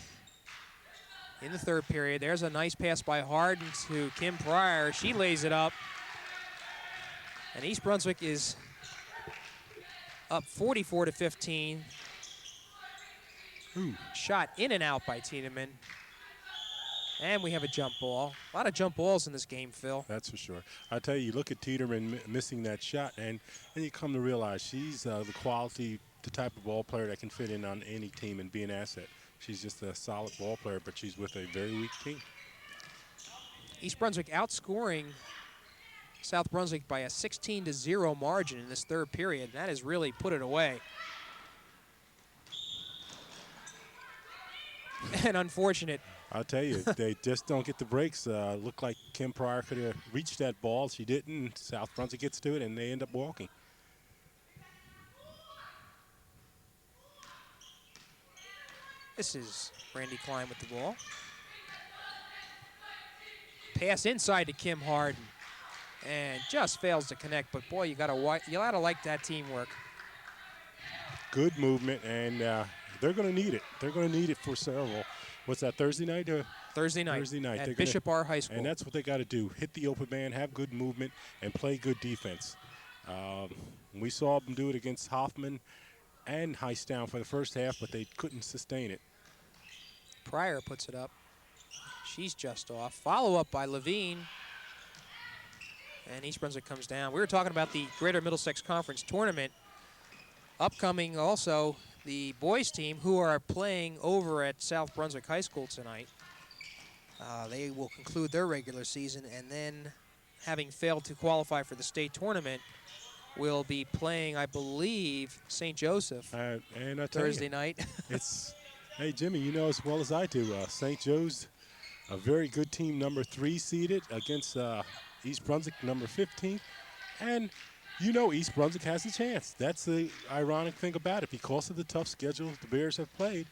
Speaker 1: in the 3rd period. There's a nice pass by Harden to Kim Pryor. She lays it up. And East Brunswick is up 44-15. Shot in and out by Tiedemann. And we have a jump ball. A lot of jump balls in this game, Phil.
Speaker 2: That's for sure. I tell you, look at Tiedemann missing that shot, and then you come to realize she's the quality, the type of ball player that can fit in on any team and be an asset. She's just a solid ball player, but she's with a very weak team.
Speaker 1: East Brunswick outscoring South Brunswick by a 16-0 margin in this 3rd period. That has really put it away. And unfortunate.
Speaker 2: I'll tell you, they just don't get the breaks. Looked like Kim Pryor could have reached that ball. She didn't. South Brunswick gets to it, and they end up walking.
Speaker 1: This is Randy Klein with the ball. Pass inside to Kim Harden. And just fails to connect. But, boy, you gotta like that teamwork.
Speaker 2: Good movement, and they're going to need it. They're going to need it for several. What's that, Thursday night?
Speaker 1: Thursday night.
Speaker 2: Thursday night.
Speaker 1: At Bishop R. High School.
Speaker 2: And that's what they got to do. Hit the open man, have good movement, and play good defense. We saw them do it against Hoffman and Heistown for the first half, but they couldn't sustain it.
Speaker 1: Pryor puts it up. She's just off. Follow-up by Levine. And East Brunswick comes down. We were talking about the Greater Middlesex Conference Tournament. Upcoming also the boys team who are playing over at South Brunswick High School tonight. They will conclude their regular season, and then having failed to qualify for the state tournament, will be playing, I believe, St. Joseph
Speaker 2: and
Speaker 1: Thursday night.
Speaker 2: Hey, Jimmy, you know as well as I do, St. Joe's a very good team, number 3 seeded against East Brunswick, number 15. And you know East Brunswick has a chance. That's the ironic thing about it. Because of the tough schedule the Bears have played,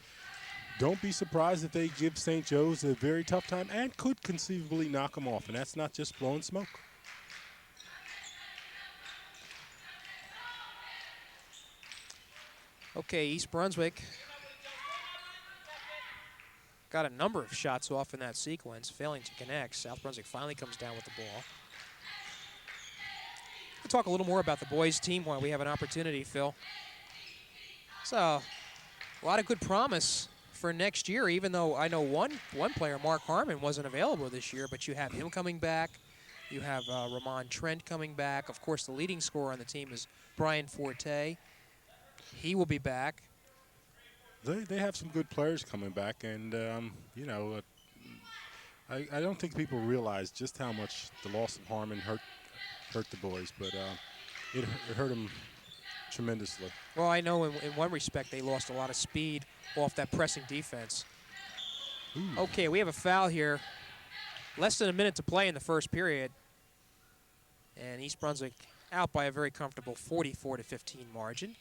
Speaker 2: don't be surprised if they give St. Joe's a very tough time and could conceivably knock them off. And that's not just blowing smoke.
Speaker 1: Okay, East Brunswick got a number of shots off in that sequence, failing to connect. South Brunswick finally comes down with the ball. We'll talk a little more about the boys' team while we have an opportunity, Phil. So, a lot of good promise for next year, even though I know one player, Mark Harmon, wasn't available this year, but you have him coming back. You have Ramon Trent coming back. Of course, the leading scorer on the team is Brian Forte. He will be back.
Speaker 2: They have some good players coming back, and you know, I don't think people realize just how much the loss of Harmon hurt the boys, but it hurt them tremendously.
Speaker 1: Well, I know in one respect they lost a lot of speed off that pressing defense.
Speaker 2: Ooh.
Speaker 1: Okay, we have a foul here. Less than a minute to play in the first period. And East Brunswick out by a very comfortable 44-15 margin.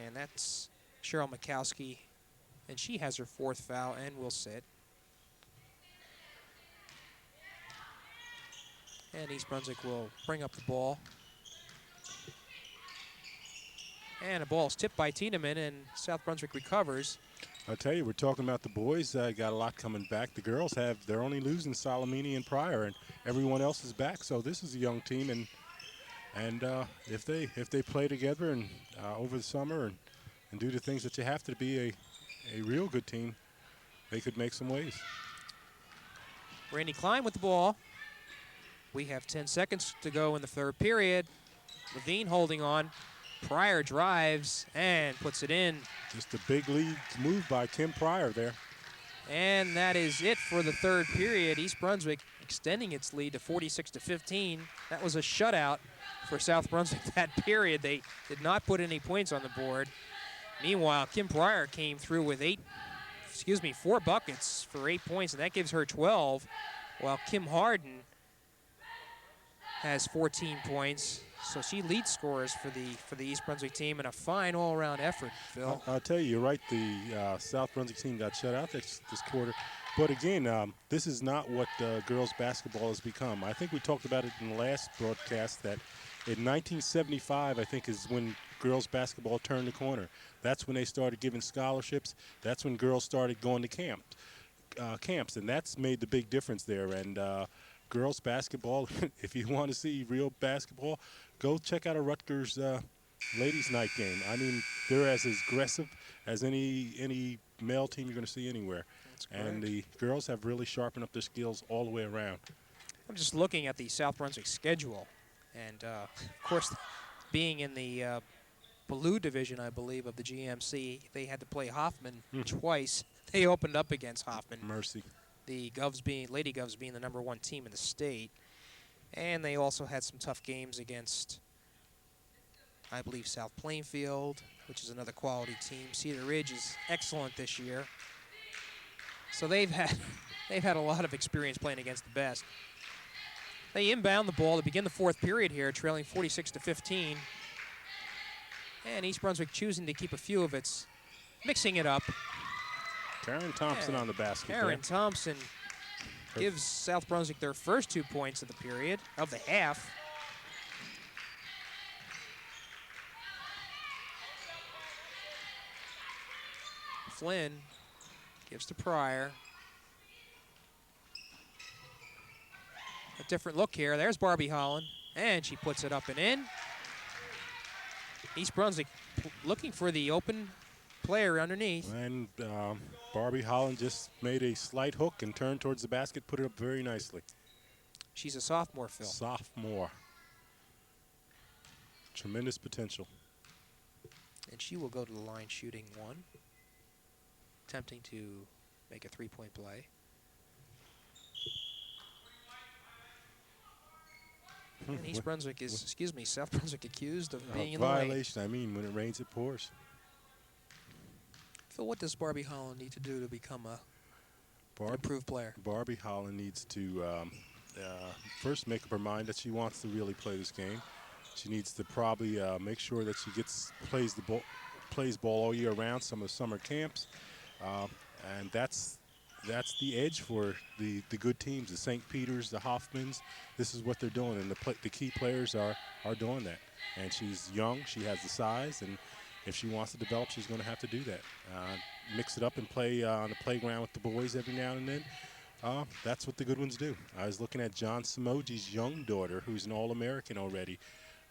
Speaker 1: And that's Cheryl Mikowski. And she has her 4th foul and will sit. And East Brunswick will bring up the ball. And the ball is tipped by Tiedemann, and South Brunswick recovers.
Speaker 2: I'll tell you, we're talking about the boys. Got a lot coming back. The girls they're only losing Salamini and Pryor, and everyone else is back. So this is a young team, and if they play together and over the summer and do the things that you have to be a real good team, they could make some waves.
Speaker 1: Randy Klein with the ball. We have 10 seconds to go in the 3rd period. Levine holding on. Pryor drives and puts it in.
Speaker 2: Just a big lead move by Kim Pryor there.
Speaker 1: And that is it for the 3rd period. East Brunswick extending its lead to 46-15. That was a shutout for South Brunswick that period. They did not put any points on the board. Meanwhile, Kim Pryor came through with 4 buckets for 8 points, and that gives her 12, while Kim Harden has 14 points. So she leads scorers for the East Brunswick team, and a fine all-around effort, Phil.
Speaker 2: I'll tell you, you're right. The South Brunswick team got shut out this quarter. But again, this is not what girls basketball has become. I think we talked about it in the last broadcast that in 1975, I think, is when girls basketball turned the corner. That's when they started giving scholarships. That's when girls started going to camps, and that's made the big difference there. And girls basketball, if you want to see real basketball, go check out a Rutgers ladies' night game. I mean, they're as aggressive as any male team you're going to see anywhere. And the girls have really sharpened up their skills all the way around.
Speaker 1: I'm just looking at the South Brunswick schedule. And, of course, being in the Blue division, I believe, of the GMC, they had to play Hoffman twice. They opened up against Hoffman.
Speaker 2: Mercy.
Speaker 1: The Lady Govs being the #1 team in the state. And they also had some tough games against, I believe, South Plainfield, which is another quality team. Cedar Ridge is excellent this year. So they've had a lot of experience playing against the best. They inbound the ball to begin the 4th period here, trailing 46-15. And East Brunswick choosing to keep a few of its, mixing it up.
Speaker 2: Karen Thompson on the basket.
Speaker 1: Karen Thompson gives South Brunswick their first 2 points of the period, of the half. Flynn gives to Pryor. A different look here. There's Barbie Holland, and she puts it up and in. East Brunswick looking for the open player underneath.
Speaker 2: And Barbie Holland just made a slight hook and turned towards the basket, put it up very nicely.
Speaker 1: She's a sophomore, Phil.
Speaker 2: Sophomore. Tremendous potential.
Speaker 1: And she will go to the line shooting 1. Attempting to make a 3-point play. And East Brunswick is, South Brunswick accused of being in the lane.
Speaker 2: Violation, I mean, when it rains, it pours.
Speaker 1: Phil, what does Barbie Holland need to do to become an improved player?
Speaker 2: Barbie Holland needs to first make up her mind that she wants to really play this game. She needs to probably make sure that she plays ball all year round, some of the summer camps. And that's the edge for the good teams, the St. Peters, the Hoffmans. This is what they're doing, and the key players are doing that. And she's young, she has the size, and if she wants to develop, she's going to have to do that. Mix it up and play on the playground with the boys every now and then. That's what the good ones do. I was looking at John Samoji's young daughter, who's an All-American already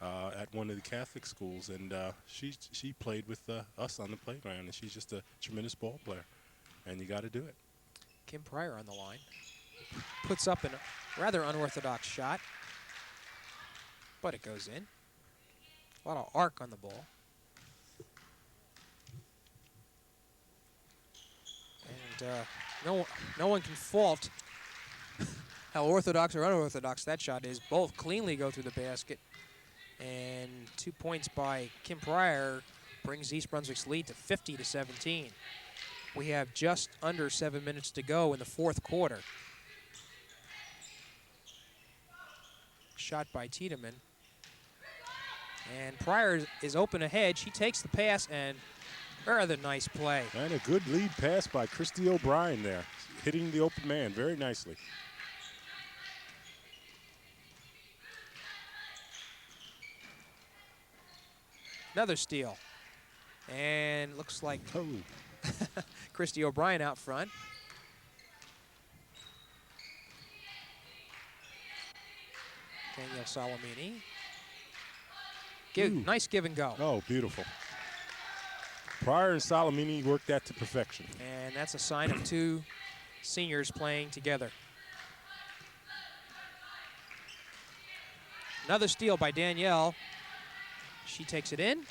Speaker 2: at one of the Catholic schools, and she played with us on the playground, and she's just a tremendous ball player, and you got to do it.
Speaker 1: Kim Pryor on the line. Puts up Rather unorthodox shot, but it goes in. A lot of arc on the ball. And no one can fault how orthodox or unorthodox that shot is. Both cleanly go through the basket. And 2 points by Kim Pryor brings East Brunswick's lead to 50-17. We have just under 7 minutes to go in the fourth quarter. Shot by Tiedemann. And Pryor is open ahead. She takes the pass, and rather nice play.
Speaker 2: And a good lead pass by Christy O'Brien there, hitting the open man very nicely.
Speaker 1: Another steal. And looks like
Speaker 2: Oh.
Speaker 1: Christy O'Brien out front. Danielle Salamini. Nice give and go.
Speaker 2: Oh, beautiful. Pryor and Salamini worked that to perfection.
Speaker 1: And that's a sign of two seniors playing together. Another steal by Danielle. She takes it in.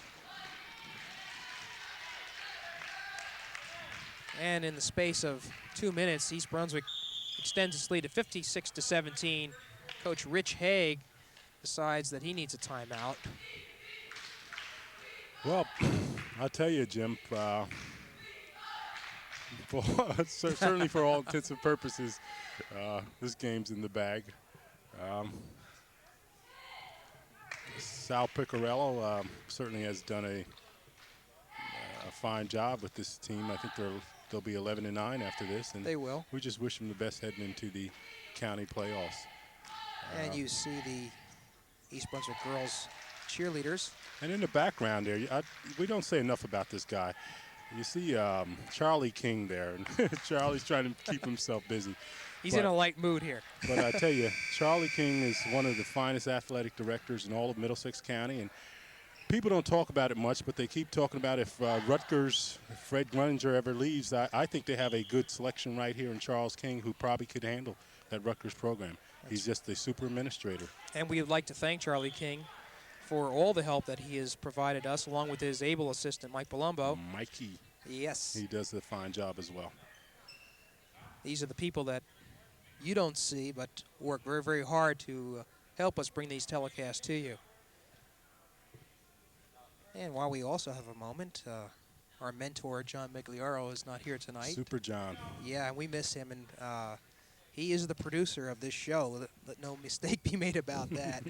Speaker 1: And in the space of 2 minutes, East Brunswick extends its lead to 56-17. Coach Rich Haig decides that he needs a timeout.
Speaker 2: Well, I'll tell you, Jim, certainly for all intents and purposes, this game's in the bag. Sal Picarello certainly has done a fine job with this team. I think they'll be 11-9 after this, and
Speaker 1: they will.
Speaker 2: We just wish them the best heading into the county playoffs.
Speaker 1: And you see the East Brunswick girls cheerleaders.
Speaker 2: And in the background there, we don't say enough about this guy. You see Charlie King there, and Charlie's trying to keep himself busy.
Speaker 1: He's in a light mood here.
Speaker 2: But I tell you, Charlie King is one of the finest athletic directors in all of Middlesex County, and people don't talk about it much, but they keep talking about if Rutgers, if Fred Gruninger ever leaves, I think they have a good selection right here in Charles King who probably could handle that Rutgers program. He's just a super administrator.
Speaker 1: And we would like to thank Charlie King for all the help that he has provided us, along with his able assistant, Mike Palumbo.
Speaker 2: Mikey.
Speaker 1: Yes.
Speaker 2: He does a fine job as well.
Speaker 1: These are the people that you don't see, but work very, very hard to help us bring these telecasts to you. And while we also have a moment, our mentor, John Migliaro, is not here tonight.
Speaker 2: Super John.
Speaker 1: Yeah, we miss him, and he is the producer of this show. Let no mistake be made about that.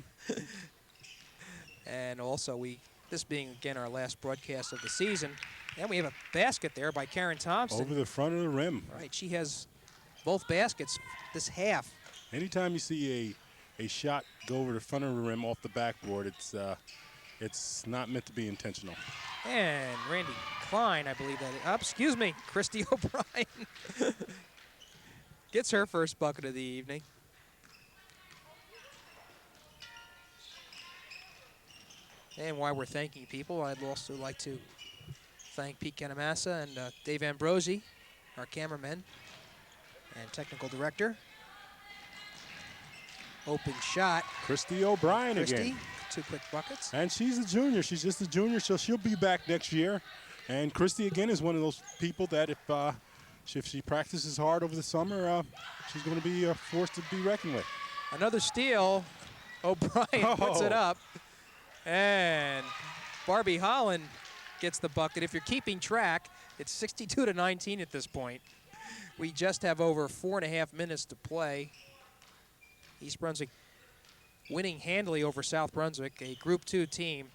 Speaker 1: And also, this being, again, our last broadcast of the season, and we have a basket there by Karen Thompson.
Speaker 2: Over the front of the rim.
Speaker 1: Right, she has both baskets this half.
Speaker 2: Anytime you see a shot go over the front of the rim off the backboard, it's not meant to be intentional.
Speaker 1: And Randy Klein, I believe that. Excuse me, Christy O'Brien gets her first bucket of the evening. And while we're thanking people, I'd also like to thank Pete Canamassa and Dave Ambrosi, our cameramen and technical director. Open shot.
Speaker 2: Christy O'Brien again.
Speaker 1: 2 quick buckets.
Speaker 2: And she's a junior. She's just a junior, so she'll be back next year. And Christy, again, is one of those people that if she practices hard over the summer, she's going to be a force to be reckoned with.
Speaker 1: Another steal. O'Brien puts it up. And Barbie Holland gets the bucket. If you're keeping track, it's 62-19 at this point. We just have over 4.5 minutes to play. East Brunswick winning handily over South Brunswick, a Group 2 team.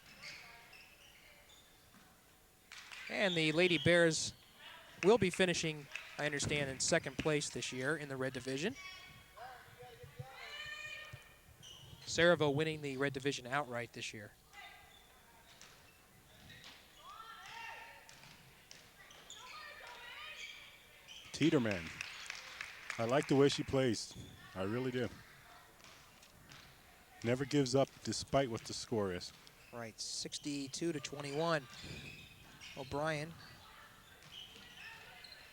Speaker 1: And the Lady Bears will be finishing, I understand, in second place this year in the Red Division. Saraville winning the Red Division outright this year.
Speaker 2: Tiedemann. I like the way she plays. I really do. Never gives up despite what the score is.
Speaker 1: Right, 62-21. O'Brien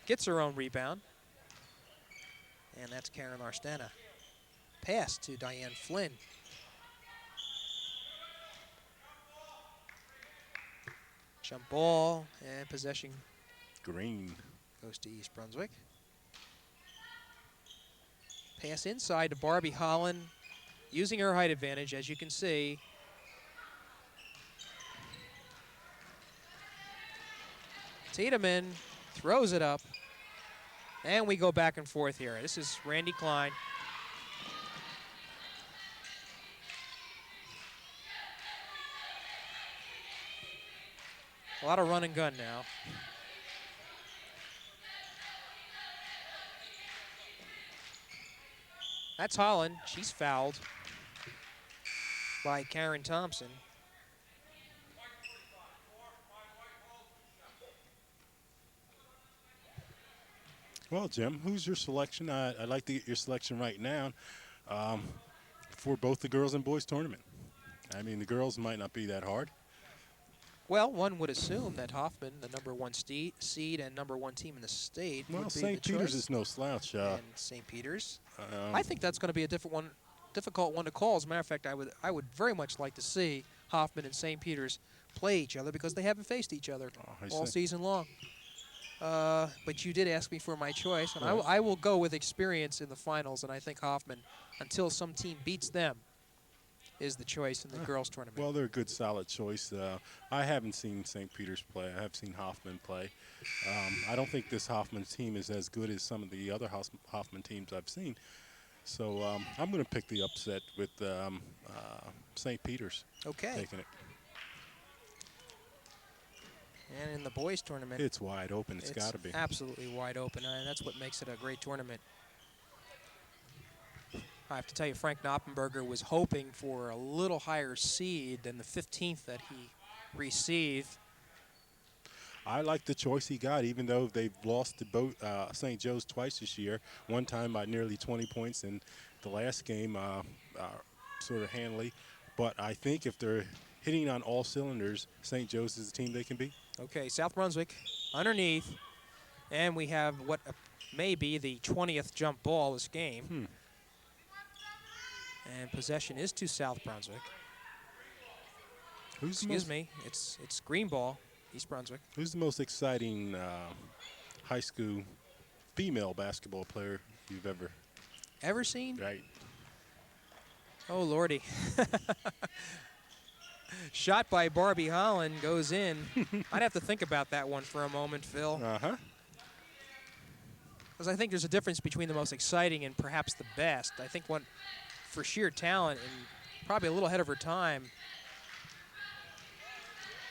Speaker 1: gets her own rebound. And that's Karen Larstena. pass to Diane Flynn. Jump ball, and possession
Speaker 2: Green.
Speaker 1: goes to East Brunswick. Pass inside to Barbie Holland, using her height advantage, as you can see. Tiedemann throws it up, and we go back and forth here. This is Randy Klein. A lot of run and gun now. That's Holland. She's fouled by Karen Thompson.
Speaker 2: Well, Jim, who's your selection? I'd like to get your selection right now for both the girls and boys tournament. I mean, the girls might not be that hard.
Speaker 1: Well, one would assume that Hoffman, the #1 seed and #1 team in the state,
Speaker 2: Well,
Speaker 1: would be
Speaker 2: St.
Speaker 1: the
Speaker 2: Peter's
Speaker 1: choice.
Speaker 2: is no slouch.
Speaker 1: And St. Peter's. I think that's going to be a difficult one to call. As a matter of fact, I would very much like to see Hoffman and St. Peter's play each other because they haven't faced each other all season long. But you did ask me for my choice, and I will go with experience in the finals, and I think Hoffman, until some team beats them, is the choice in the girls' tournament.
Speaker 2: Well, they're a good, solid choice. I haven't seen St. Peter's play. I have seen Hoffman play. I don't think this Hoffman team is as good as some of the other Hoffman teams I've seen. So I'm going to pick the upset with St. Peter's taking it.
Speaker 1: And in the boys' tournament,
Speaker 2: it's wide open. It's got to be.
Speaker 1: Absolutely wide open, and that's what makes it a great tournament. I have to tell you, Frank Knoppenberger was hoping for a little higher seed than the 15th that he received.
Speaker 2: I like the choice he got, even though they've lost to both St. Joe's twice this year. One time by nearly 20 points, and the last game sort of handily. But I think if they're hitting on all cylinders, St. Joe's is the team they can beat.
Speaker 1: Okay, South Brunswick underneath, and we have what may be the 20th jump ball this game. And possession is to South Brunswick. Excuse me, it's green ball, East Brunswick.
Speaker 2: Who's the most exciting high school female basketball player you've ever
Speaker 1: seen?
Speaker 2: Right.
Speaker 1: Oh, Lordy. Shot by Barbie Holland goes in. I'd have to think about that one for a moment, Phil.
Speaker 2: Uh-huh.
Speaker 1: Because I think there's a difference between the most exciting and perhaps the best. I think one for sheer talent and probably a little ahead of her time.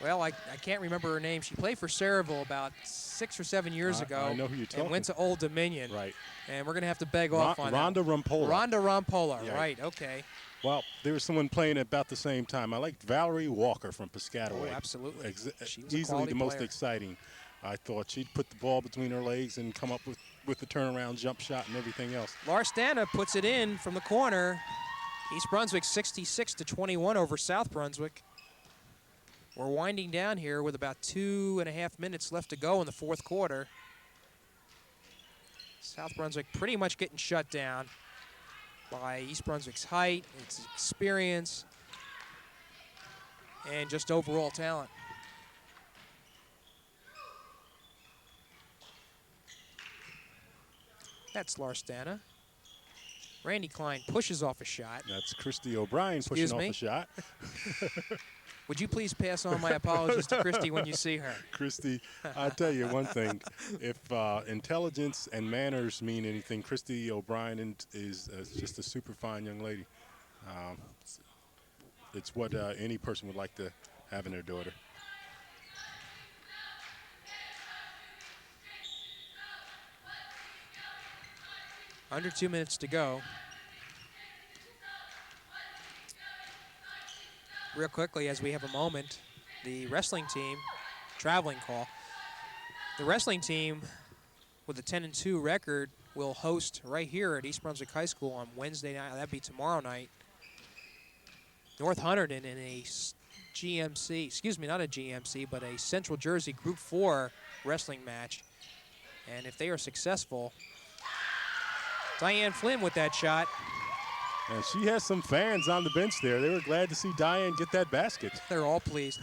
Speaker 1: Well, I can't remember her name. She played for Saraville about 6 or 7 years ago.
Speaker 2: I know who you're talking.
Speaker 1: And went to Old Dominion.
Speaker 2: Right.
Speaker 1: And we're going to have to beg off on
Speaker 2: Rhonda Rampola.
Speaker 1: Rhonda Rampola,
Speaker 2: Yeah.
Speaker 1: right, okay.
Speaker 2: Well, there was someone playing at about the same time. I liked Valerie Walker from Piscataway.
Speaker 1: Oh, absolutely.
Speaker 2: She
Speaker 1: was a
Speaker 2: easily
Speaker 1: quality
Speaker 2: the most
Speaker 1: player.
Speaker 2: exciting. I thought she'd put the ball between her legs and come up with the turnaround jump shot and everything else.
Speaker 1: Larstana puts it in from the corner. East Brunswick 66-21 over South Brunswick. We're winding down here with about 2.5 minutes left to go in the fourth quarter. South Brunswick pretty much getting shut down by East Brunswick's height, its experience, and just overall talent. That's Larstana. Randy Klein pushes off a shot.
Speaker 2: That's Christy O'Brien pushing off a shot.
Speaker 1: Would you please pass on my apologies to Christy when you see her?
Speaker 2: Christy, I'll tell you one thing. If intelligence and manners mean anything, Christy O'Brien is just a super fine young lady. It's what any person would like to have in their daughter.
Speaker 1: Under 2 minutes to go. Real quickly, as we have a moment, the wrestling team, traveling call. The wrestling team with a 10-2 record will host right here at East Brunswick High School on Wednesday night. That'd be tomorrow night. North Hunterdon in a GMC, excuse me, not a GMC, but a Central Jersey Group 4 wrestling match. And if they are successful, Diane Flynn with that shot.
Speaker 2: And she has some fans on the bench there. They were glad to see Diane get that basket.
Speaker 1: They're all pleased.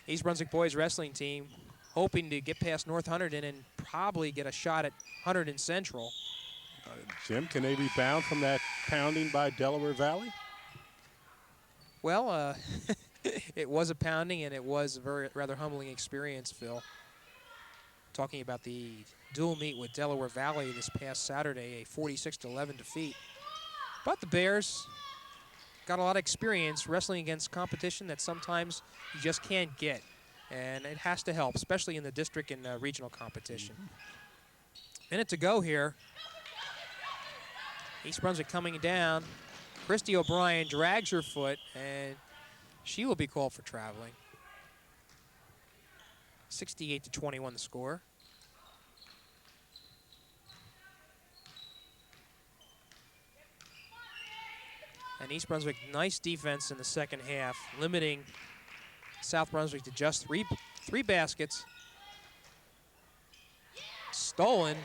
Speaker 1: East Brunswick boys wrestling team hoping to get past North Hunterdon and probably get a shot at Hunterdon Central.
Speaker 2: Jim, can they rebound from that pounding by Delaware Valley?
Speaker 1: Well, it was a pounding, and it was a rather humbling experience, Phil. Talking about the dual meet with Delaware Valley this past Saturday, a 46-11 defeat. But the Bears got a lot of experience wrestling against competition that sometimes you just can't get. And it has to help, especially in the district and regional competition. Minute to go here. East Brunswick coming down. Christy O'Brien drags her foot, and she will be called for traveling. 68-21 the score. And East Brunswick, nice defense in the second half, limiting South Brunswick to just three baskets. Stolen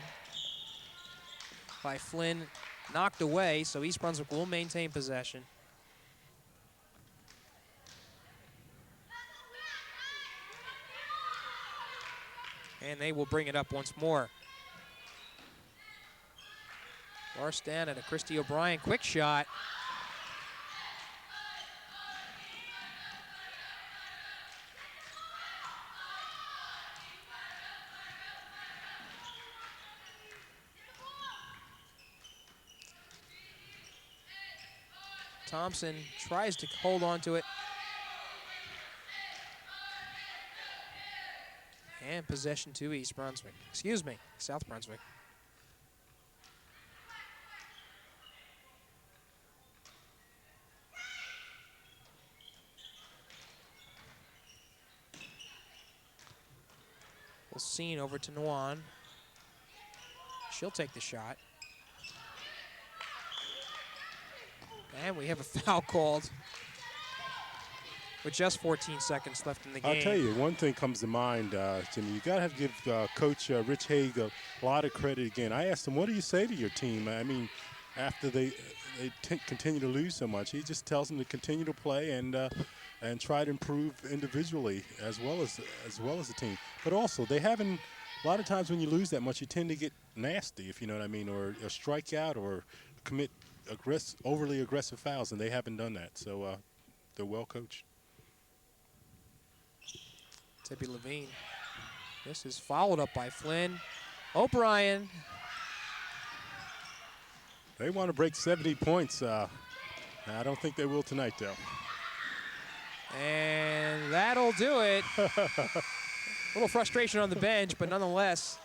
Speaker 1: by Flynn, knocked away, so East Brunswick will maintain possession. And they will bring it up once more. Larstan and a Christy O'Brien quick shot. Thompson tries to hold on to it. And possession to East Brunswick. Excuse me, South Brunswick. Scene over to Nguyen. She'll take the shot. And we have a foul called with just 14 seconds left in the game.
Speaker 2: I'll tell you, one thing comes to mind, Jimmy. You got to have to give Coach Rich Haig a lot of credit again. I asked him, what do you say to your team? I mean, after they continue to lose so much, he just tells them to continue to play and try to improve individually as well as the team. But also, they haven't. A lot of times when you lose that much, you tend to get nasty, if you know what I mean, or strike out or commit overly aggressive fouls, and they haven't done that. So they're well coached.
Speaker 1: Tippy Levine. This is followed up by Flynn. O'Brien.
Speaker 2: They want to break 70 points. I don't think they will tonight, though.
Speaker 1: And that'll do it. A little frustration on the bench, but nonetheless,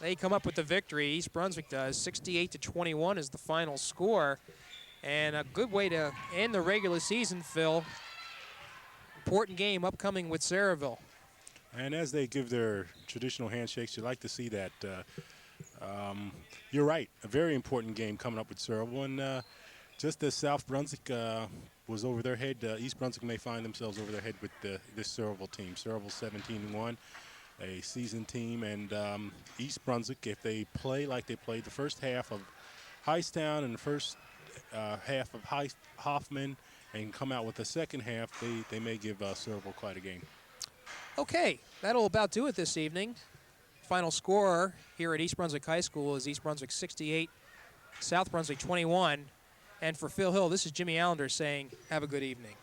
Speaker 1: they come up with the victory. East Brunswick does. 68-21 is the final score. And a good way to end the regular season, Phil. Important game upcoming with Saraville.
Speaker 2: And as they give their traditional handshakes, you like to see that. You're right, a very important game coming up with Saraville. And just as South Brunswick was over their head, East Brunswick may find themselves over their head with this Saraville team. Saraville 17-1, a seasoned team. And East Brunswick, if they play like they played the first half of Heistown and the first half of Hoffman, and come out with the second half, they may give Saraville quite a game.
Speaker 1: Okay, that'll about do it this evening. Final score here at East Brunswick High School is East Brunswick 68, South Brunswick 21. And for Phil Hill, this is Jimmy Allender saying, have a good evening.